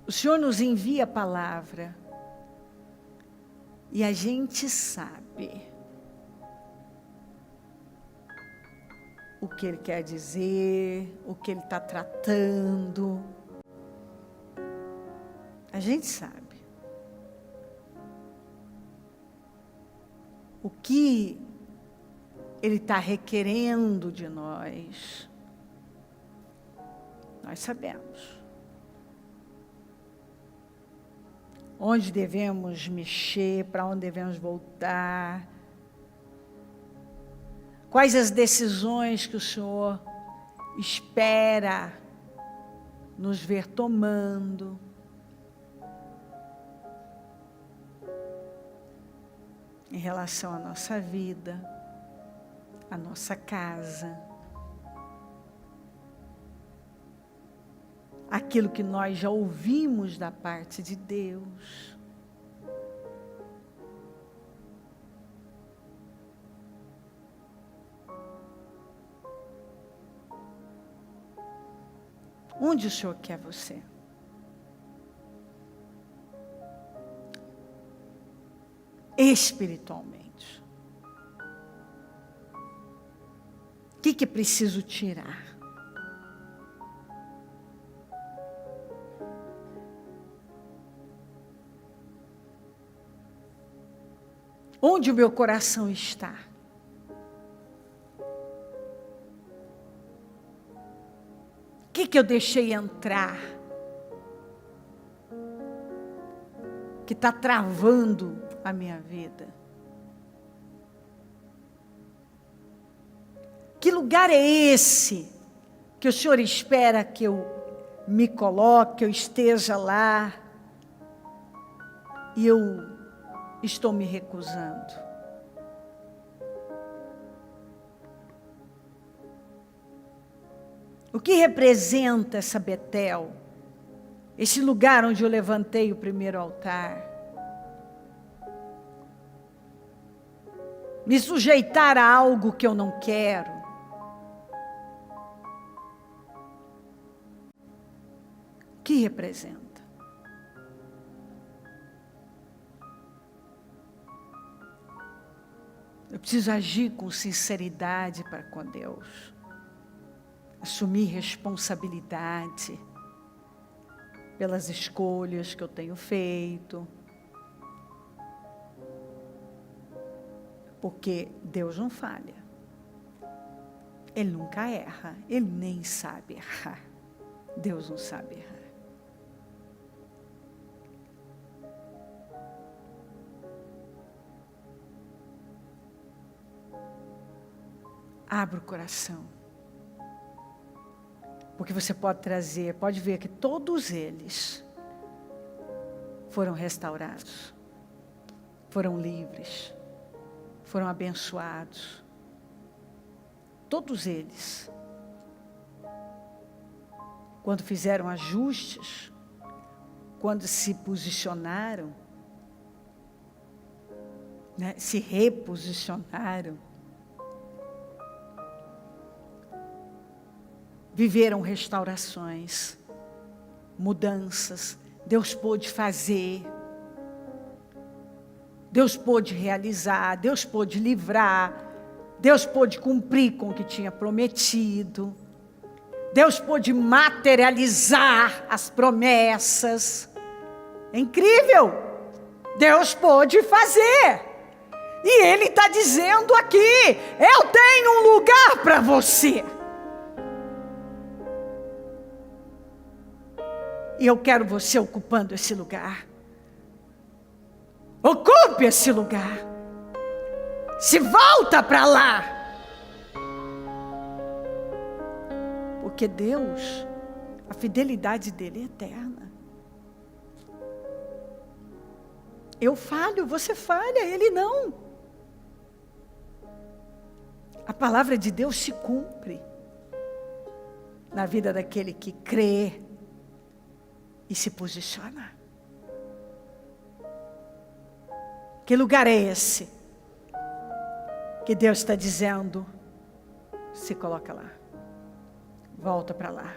O Senhor nos envia a palavra. E a gente sabe o que Ele quer dizer, o que Ele está tratando. A gente sabe. O que Ele está requerendo de nós, nós sabemos. Onde devemos mexer, para onde devemos voltar. Quais as decisões que o Senhor espera nos ver tomando. Em relação à nossa vida, à nossa casa, aquilo que nós já ouvimos da parte de Deus. Onde o Senhor quer você? Espiritualmente. O que é preciso tirar? Onde o meu coração está? O que eu deixei entrar? Que está travando a minha vida? Que lugar é esse que o Senhor espera que eu me coloque, que eu esteja lá, e eu estou me recusando. O que representa essa Betel? Esse lugar onde eu levantei o primeiro altar? Me sujeitar a algo que eu não quero? O que representa? Eu preciso agir com sinceridade para com Deus. Assumir responsabilidade pelas escolhas que eu tenho feito. Porque Deus não falha. Ele nunca erra. Ele nem sabe errar. Deus não sabe errar. Abra o coração. Porque você pode trazer, pode ver que todos eles foram restaurados, foram livres, foram abençoados. Todos eles. Quando fizeram ajustes, quando se posicionaram, né, se reposicionaram, viveram restaurações, mudanças. Deus pôde fazer, Deus pôde realizar, Deus pôde livrar, Deus pôde cumprir com o que tinha prometido, Deus pôde materializar as promessas. É incrível! Deus pôde fazer. E Ele está dizendo aqui: eu tenho um lugar para você. E eu quero você ocupando esse lugar. Ocupe esse lugar. Se volta para lá. Porque Deus, a fidelidade dele é eterna. Eu falho, você falha, ele não. A palavra de Deus se cumpre na vida daquele que crê e se posiciona. Que lugar é esse? Que Deus está dizendo: se coloca lá. Volta para lá.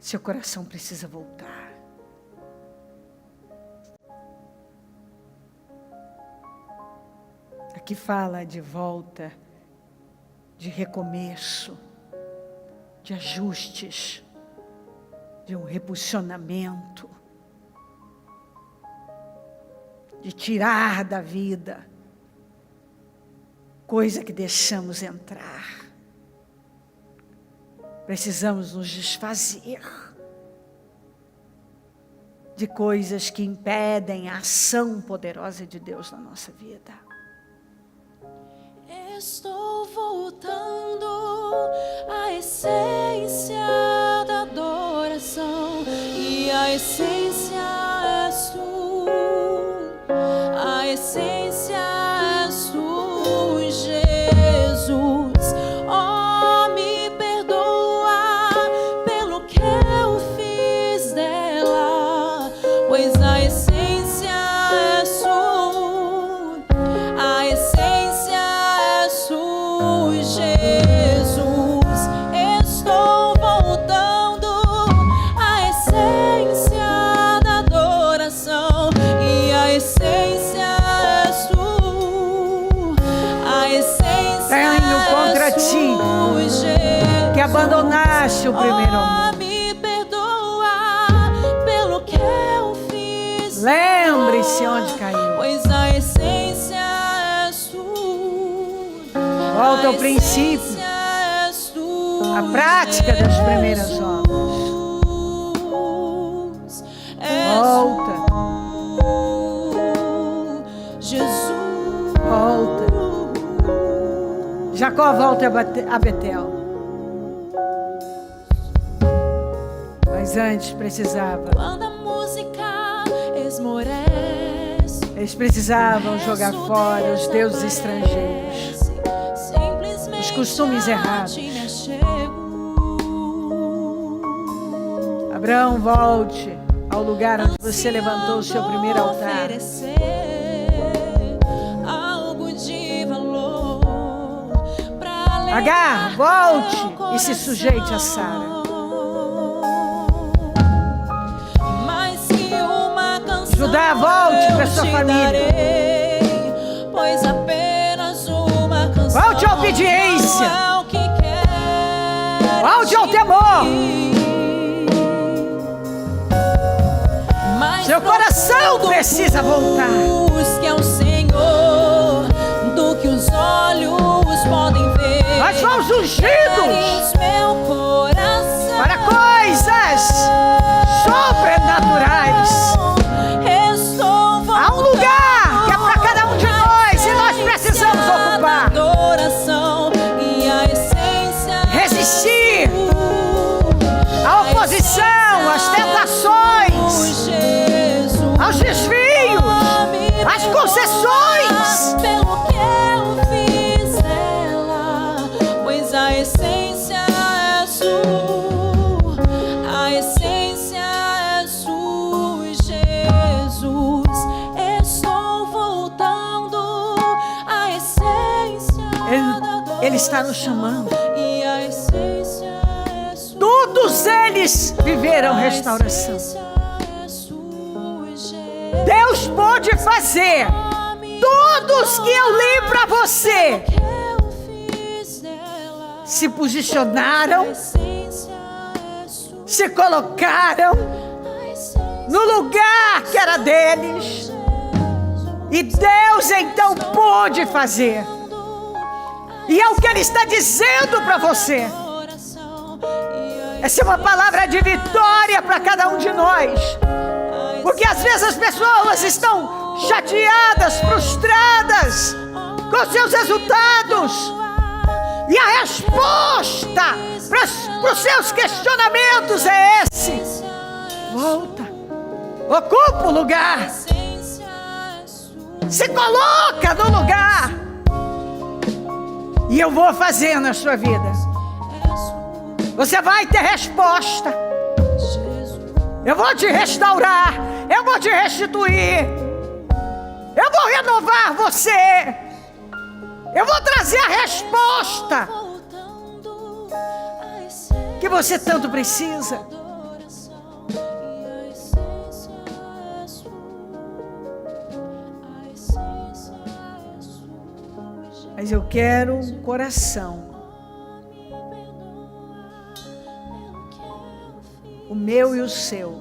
Seu coração precisa voltar. Aqui fala de volta, de recomeço, de ajustes, de um reposicionamento, de tirar da vida coisa que deixamos entrar. Precisamos nos desfazer de coisas que impedem a ação poderosa de Deus na nossa vida. Estou voltando à essência da adoração, e a essência és tu, a essência és tu, Jesus. Oh, me perdoa pelo que eu fiz dela, pois a essência és tu, a essência és tu, Jesus. Estou voltando à essência da adoração, e a essência és tu, a essência Tenho contra és ti tu, Jesus. que abandonaste o primeiro amor. Oh, me perdoa pelo que eu fiz. Lembre-se onde caiu. Pois a essência és tu. Volta ao princípio, A a prática das primeiras obras. Volta. Jesus. Volta. Jacó volta a Betel. Mas antes precisava. Quando a música esmorece, Eles precisavam jogar fora os deuses estrangeiros, os costumes errados. Abraão, volte ao lugar onde você levantou o seu primeiro altar. Agar, volte e se sujeite a Sara. Judá, volte para sua família. Pois apenas uma canção volte à obediência. É o que quer volte ao temor. Seu coração precisa voltar. Busque ao Senhor do que os olhos podem ver. Nós somos ungidos meu coração para coisas sobrenaturais. Há um lugar que é para cada um de nós e nós precisamos ocupar. E a essência resistir à oposição, às tentações, aos desvios, às concessões. Pelo que eu fiz ela, pois a essência é sua, a essência é sua, Jesus. Estou voltando à essência. Ele está nos chamando. E a essência é sua. Todos eles viveram restauração. Deus pode fazer. Todos que eu li para você se posicionaram, se colocaram no lugar que era deles, e Deus então pôde fazer. E é o que Ele está dizendo para você. Essa é uma palavra de vitória para cada um de nós. Porque às vezes as pessoas estão chateadas, frustradas com seus resultados. E a resposta para os seus questionamentos é esse: volta, ocupa o lugar, se coloca no lugar, e eu vou fazer na sua vida. Você vai ter resposta. Eu vou te restaurar, eu vou te restituir, eu vou renovar você, eu vou trazer a resposta que você tanto precisa. Mas eu quero um coração, o meu e o seu,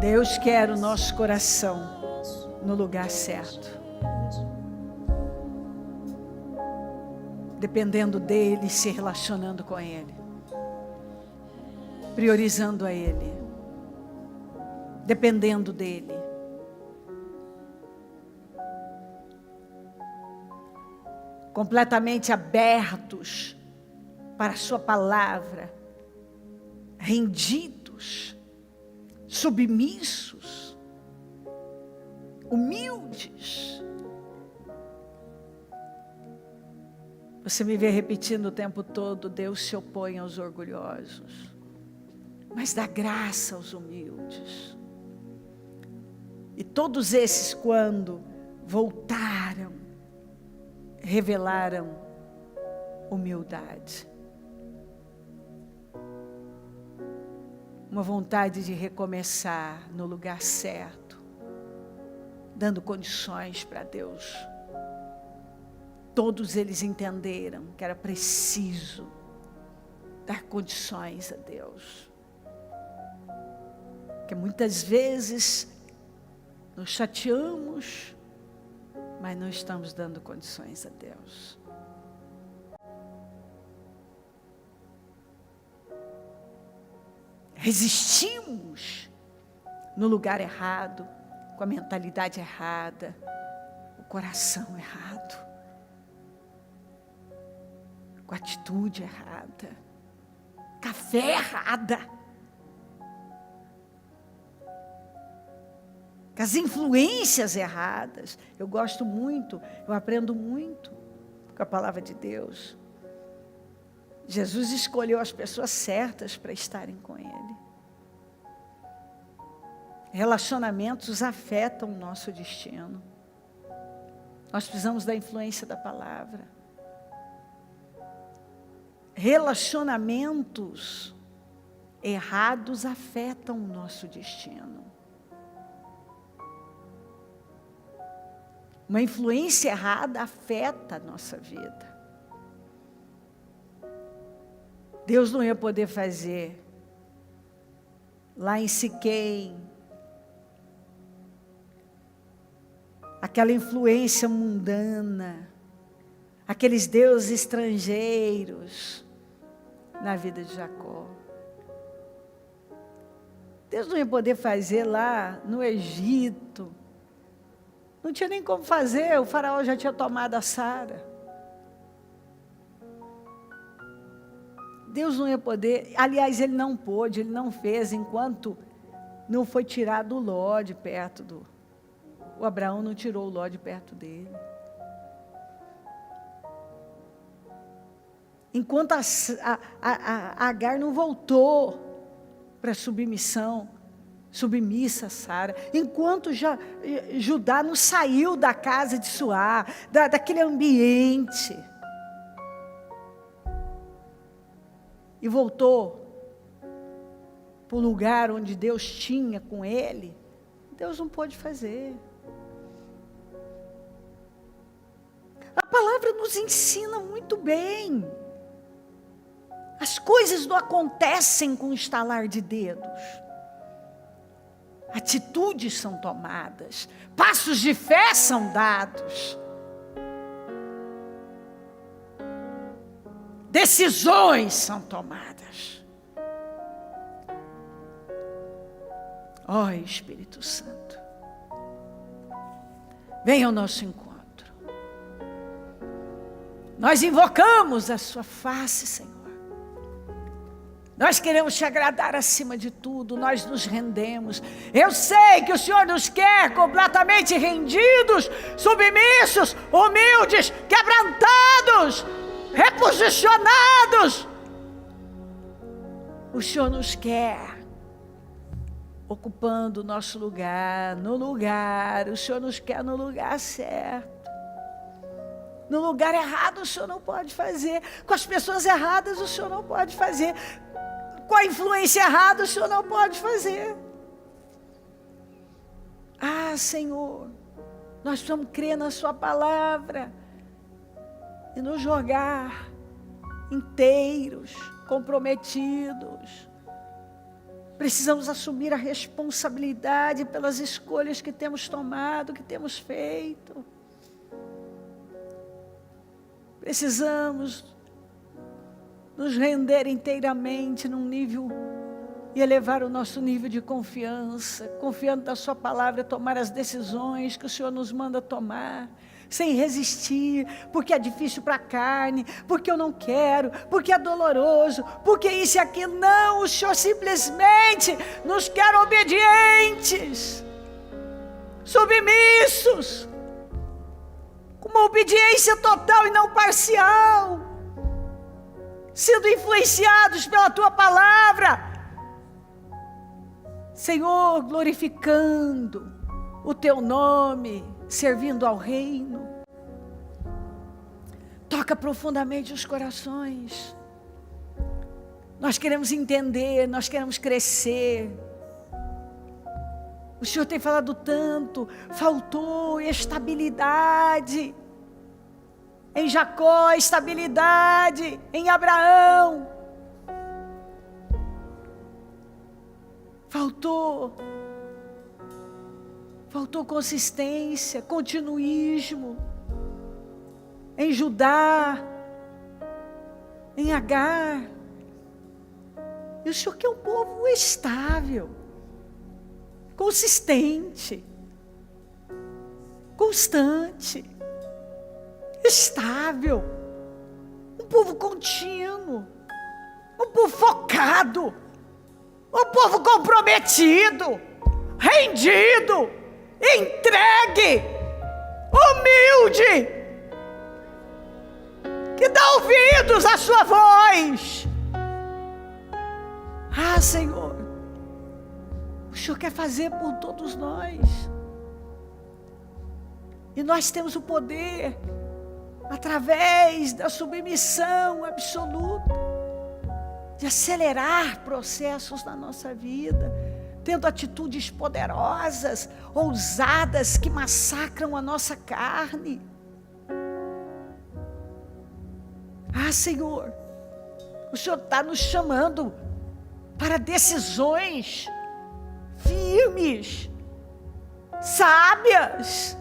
Deus quer o nosso coração no lugar certo, dependendo dele, se relacionando com ele, priorizando a ele, dependendo dele. Completamente abertos para a sua palavra, rendidos, submissos, humildes. Você me vê repetindo o tempo todo: Deus se opõe aos orgulhosos, mas dá graça aos humildes. E todos esses, quando voltaram, revelaram humildade, uma vontade de recomeçar no lugar certo, dando condições para Deus. Todos eles entenderam que era preciso dar condições a Deus, que muitas vezes nos chateamos, mas não estamos dando condições a Deus. Resistimos no lugar errado, com a mentalidade errada, coração errado, com a atitude errada, com a fé errada, com as influências erradas. Eu gosto muito, eu aprendo muito com a palavra de Deus. Jesus escolheu as pessoas certas para estarem com Ele. Relacionamentos afetam o nosso destino. Nós precisamos da influência da palavra. Relacionamentos errados afetam o nosso destino. Uma influência errada afeta a nossa vida. Deus não ia poder fazer lá em Siquém aquela influência mundana, aqueles deuses estrangeiros na vida de Jacó. Deus não ia poder fazer lá no Egito. Não tinha nem como fazer, o faraó já tinha tomado a Sara. Deus não ia poder, aliás, ele não pôde, ele não fez, enquanto não foi tirado o Ló de perto o Abraão não tirou o Ló de perto dele. Enquanto a Agar não voltou para submissa a Sara, enquanto Judá não saiu da casa de Suá, daquele ambiente, e voltou para o lugar onde Deus tinha com ele, Deus não pôde fazer. A palavra nos ensina muito bem. As coisas não acontecem com o estalar de dedos. Atitudes são tomadas, passos de fé são dados. Decisões são tomadas. Ó Espírito Santo, venha ao nosso encontro. Nós invocamos a sua face, Senhor. Nós queremos te agradar acima de tudo, nós nos rendemos. Eu sei que o Senhor nos quer completamente rendidos, submissos, humildes, quebrantados, reposicionados. O Senhor nos quer ocupando o nosso lugar, o Senhor nos quer no lugar certo. No lugar errado o Senhor não pode fazer, com as pessoas erradas o Senhor não pode fazer, com a influência errada o Senhor não pode fazer. Ah, Senhor, nós precisamos crer na sua palavra e nos jogar inteiros, comprometidos. Precisamos assumir a responsabilidade pelas escolhas que temos tomado, que temos feito. Precisamos nos render inteiramente num nível e elevar o nosso nível de confiança, confiando na sua palavra, tomar as decisões que o Senhor nos manda tomar, sem resistir, porque é difícil para a carne, porque eu não quero, porque é doloroso, porque isso e aquilo. Não, o Senhor simplesmente nos quer obedientes, submissos, com uma obediência total e não parcial, sendo influenciados pela tua palavra, Senhor, glorificando o teu nome, servindo ao reino. Toca profundamente os corações. Nós queremos entender, nós queremos crescer. O Senhor tem falado tanto, faltou estabilidade em Jacó, estabilidade em Abraão. Faltou consistência, continuismo em Judá, em Agar. E o Senhor quer um povo estável, consistente, constante, estável, um povo contínuo, um povo focado, um povo comprometido, rendido, entregue, humilde, que dá ouvidos à sua voz. Ah, Senhor, o Senhor quer fazer por todos nós. E nós temos o poder, através da submissão absoluta, de acelerar processos na nossa vida, tendo atitudes poderosas, ousadas, que massacram a nossa carne. Ah, Senhor, o Senhor está nos chamando para decisões firmes, sábias,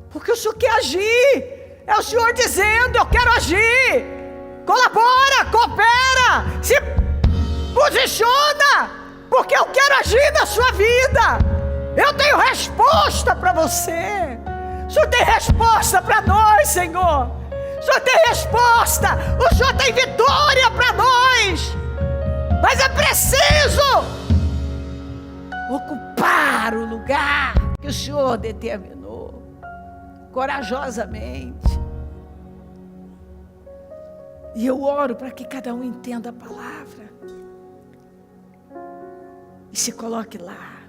porque o Senhor quer agir. É o Senhor dizendo: eu quero agir. Colabora, coopera, se posiciona, porque eu quero agir na sua vida. Eu tenho resposta para você. O Senhor tem resposta para nós, Senhor. O Senhor tem resposta, o Senhor tem vitória para nós, mas é preciso ocupar o lugar que o Senhor determinou, corajosamente. E eu oro para que cada um entenda a palavra e se coloque lá,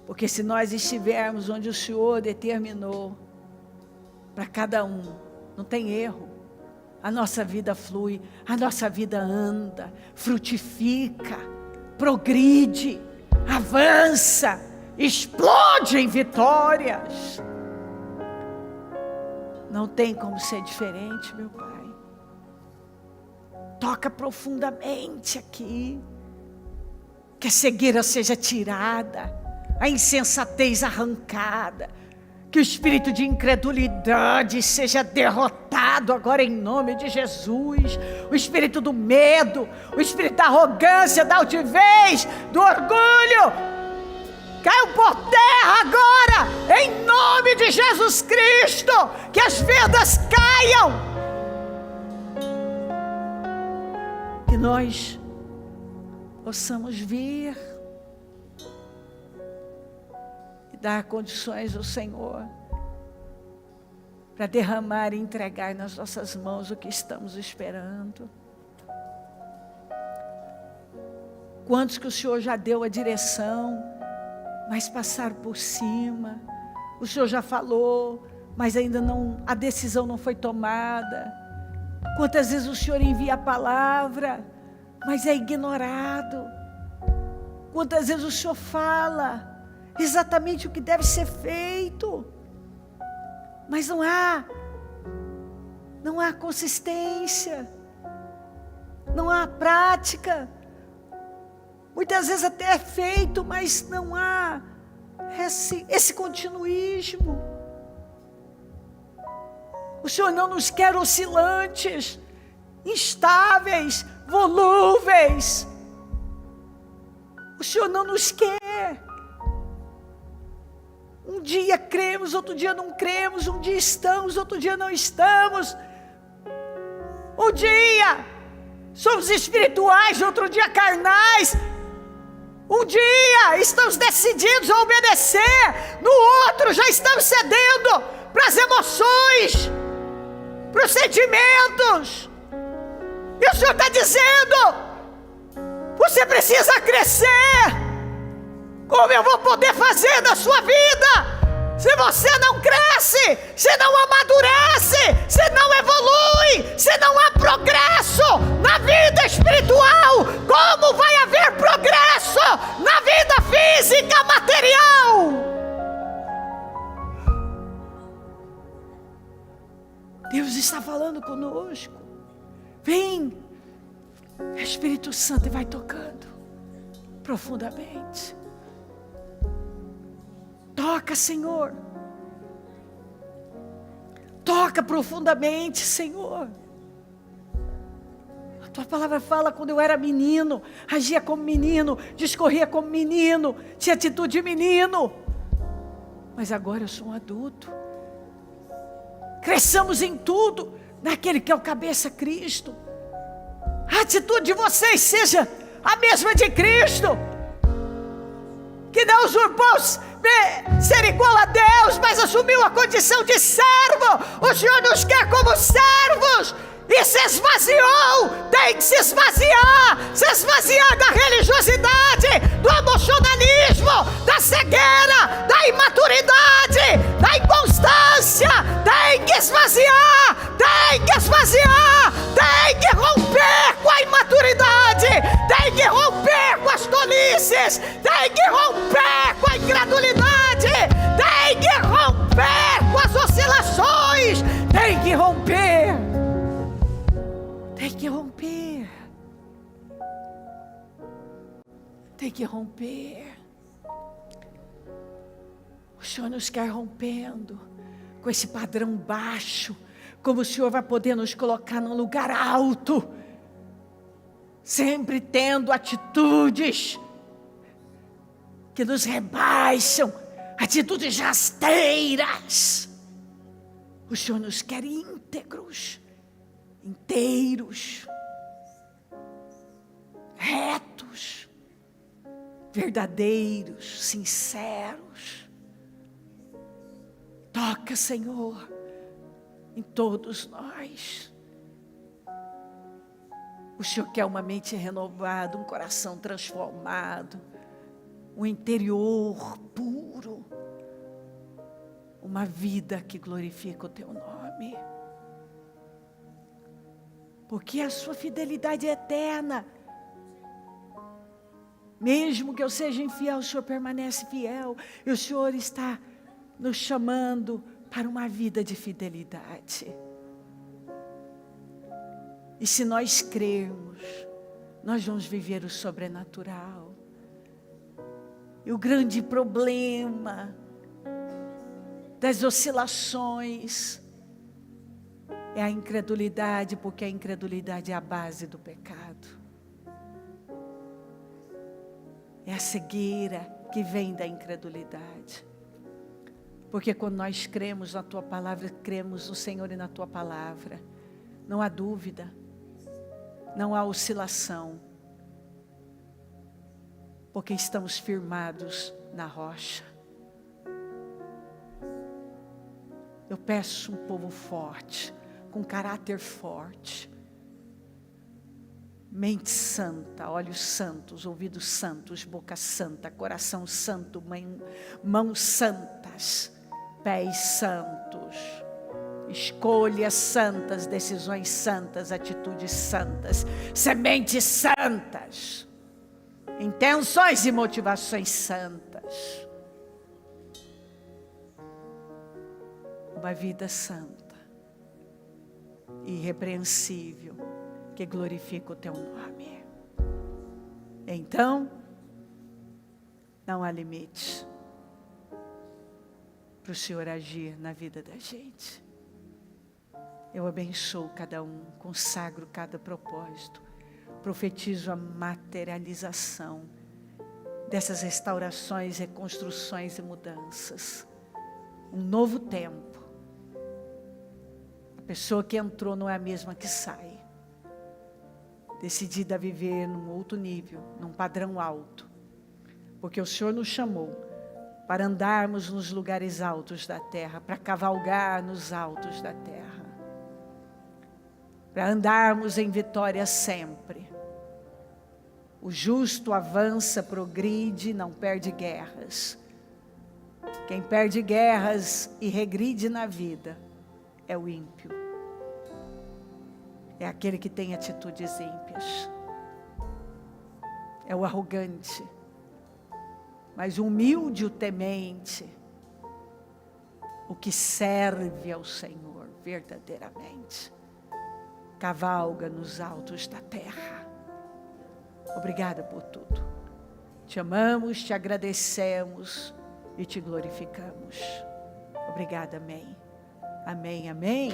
porque se nós estivermos onde o Senhor determinou, para cada um, não tem erro, a nossa vida flui, a nossa vida anda, frutifica, progride, avança, explode em vitórias. Não tem como ser diferente, meu Pai. Toca profundamente aqui, que a cegueira seja tirada, a insensatez arrancada, que o espírito de incredulidade seja derrotado agora em nome de Jesus. O espírito do medo, o espírito da arrogância, da altivez, do orgulho, caiam por terra agora, em nome de Jesus Cristo. Que as vendas caiam, que nós possamos ver e dar condições ao Senhor para derramar e entregar nas nossas mãos o que estamos esperando. Quantos que o Senhor já deu a direção, mas passaram por cima. O Senhor já falou, mas ainda não, a decisão não foi tomada. Quantas vezes o Senhor envia a palavra, mas é ignorado. Quantas vezes o Senhor fala exatamente o que deve ser feito, mas não há consistência, não há prática. Muitas vezes até é feito, mas não há esse continuismo. O Senhor não nos quer oscilantes, instáveis, volúveis. O Senhor não nos quer. Um dia cremos, outro dia não cremos. Um dia estamos, outro dia não estamos. Um dia somos espirituais, outro dia carnais. Um dia estamos decididos a obedecer, no outro já estamos cedendo para as emoções, para os sentimentos. E o Senhor está dizendo: você precisa crescer. Como eu vou poder fazer na sua vida se você não cresce, se não amadurece, se não evolui, se não há progresso na vida espiritual? Como vai haver progresso na vida física, material? Deus está falando conosco. Vem, Espírito Santo, e vai tocando profundamente. Toca, Senhor. Toca profundamente, Senhor. A tua palavra fala: quando eu era menino, agia como menino, discorria como menino, tinha atitude de menino. mas agora eu sou um adulto. Cresçamos em tudo naquele que é o cabeça, Cristo. A atitude de vocês seja a mesma de Cristo, que não usurpou ser igual a Deus, mas assumiu a condição de servo. O Senhor nos quer como servos e se esvaziou. Tem que se esvaziar da religiosidade, do emocionalismo, da cegueira, da imaturidade, da inconstância. Tem que esvaziar, tem que romper com a imaturidade, tem que romper com as tolices, tem que romper com a incredulidade, tem que romper com as oscilações, tem que romper. Tem que romper. Tem que romper. O Senhor nos quer rompendo com esse padrão baixo, como o Senhor vai poder nos colocar num lugar alto, sempre tendo atitudes que nos rebaixam, atitudes rasteiras. O Senhor nos quer íntegros, inteiros, retos, verdadeiros, sinceros. Toca, Senhor, em todos nós. O Senhor quer uma mente renovada, um coração transformado, um interior puro, uma vida que glorifica o Teu nome. Porque a sua fidelidade é eterna. Mesmo que eu seja infiel, o Senhor permanece fiel. E o Senhor está nos chamando para uma vida de fidelidade. E se nós crermos, nós vamos viver o sobrenatural. E o grande problema das oscilações é a incredulidade, porque a incredulidade é a base do pecado. É a cegueira que vem da incredulidade. Porque quando nós cremos na Tua palavra, cremos no Senhor e na Tua palavra, não há dúvida, não há oscilação, porque estamos firmados na rocha. Eu peço um povo forte, com caráter forte, mente santa, olhos santos, ouvidos santos, boca santa, coração santo, mãos santas, pés santos, escolhas santas, decisões santas, atitudes santas, sementes santas, intenções e motivações santas, uma vida santa, irrepreensível, que glorifica o Teu nome. Então, não há limite para o Senhor agir na vida da gente. Eu abençoo cada um, consagro cada propósito, profetizo a materialização dessas restaurações, reconstruções e mudanças. Um novo tempo. A pessoa que entrou não é a mesma que sai. Decidida a viver num outro nível, num padrão alto. Porque o Senhor nos chamou para andarmos nos lugares altos da terra, para cavalgar nos altos da terra, para andarmos em vitória sempre. O justo avança, progride, não perde guerras. Quem perde guerras e regride na vida é o ímpio. É aquele que tem atitudes ímpias. É o arrogante. Mas o humilde, o temente, o que serve ao Senhor verdadeiramente, cavalga nos altos da terra. Obrigada por tudo. Te amamos, te agradecemos e te glorificamos. Obrigada, amém. Amém, amém.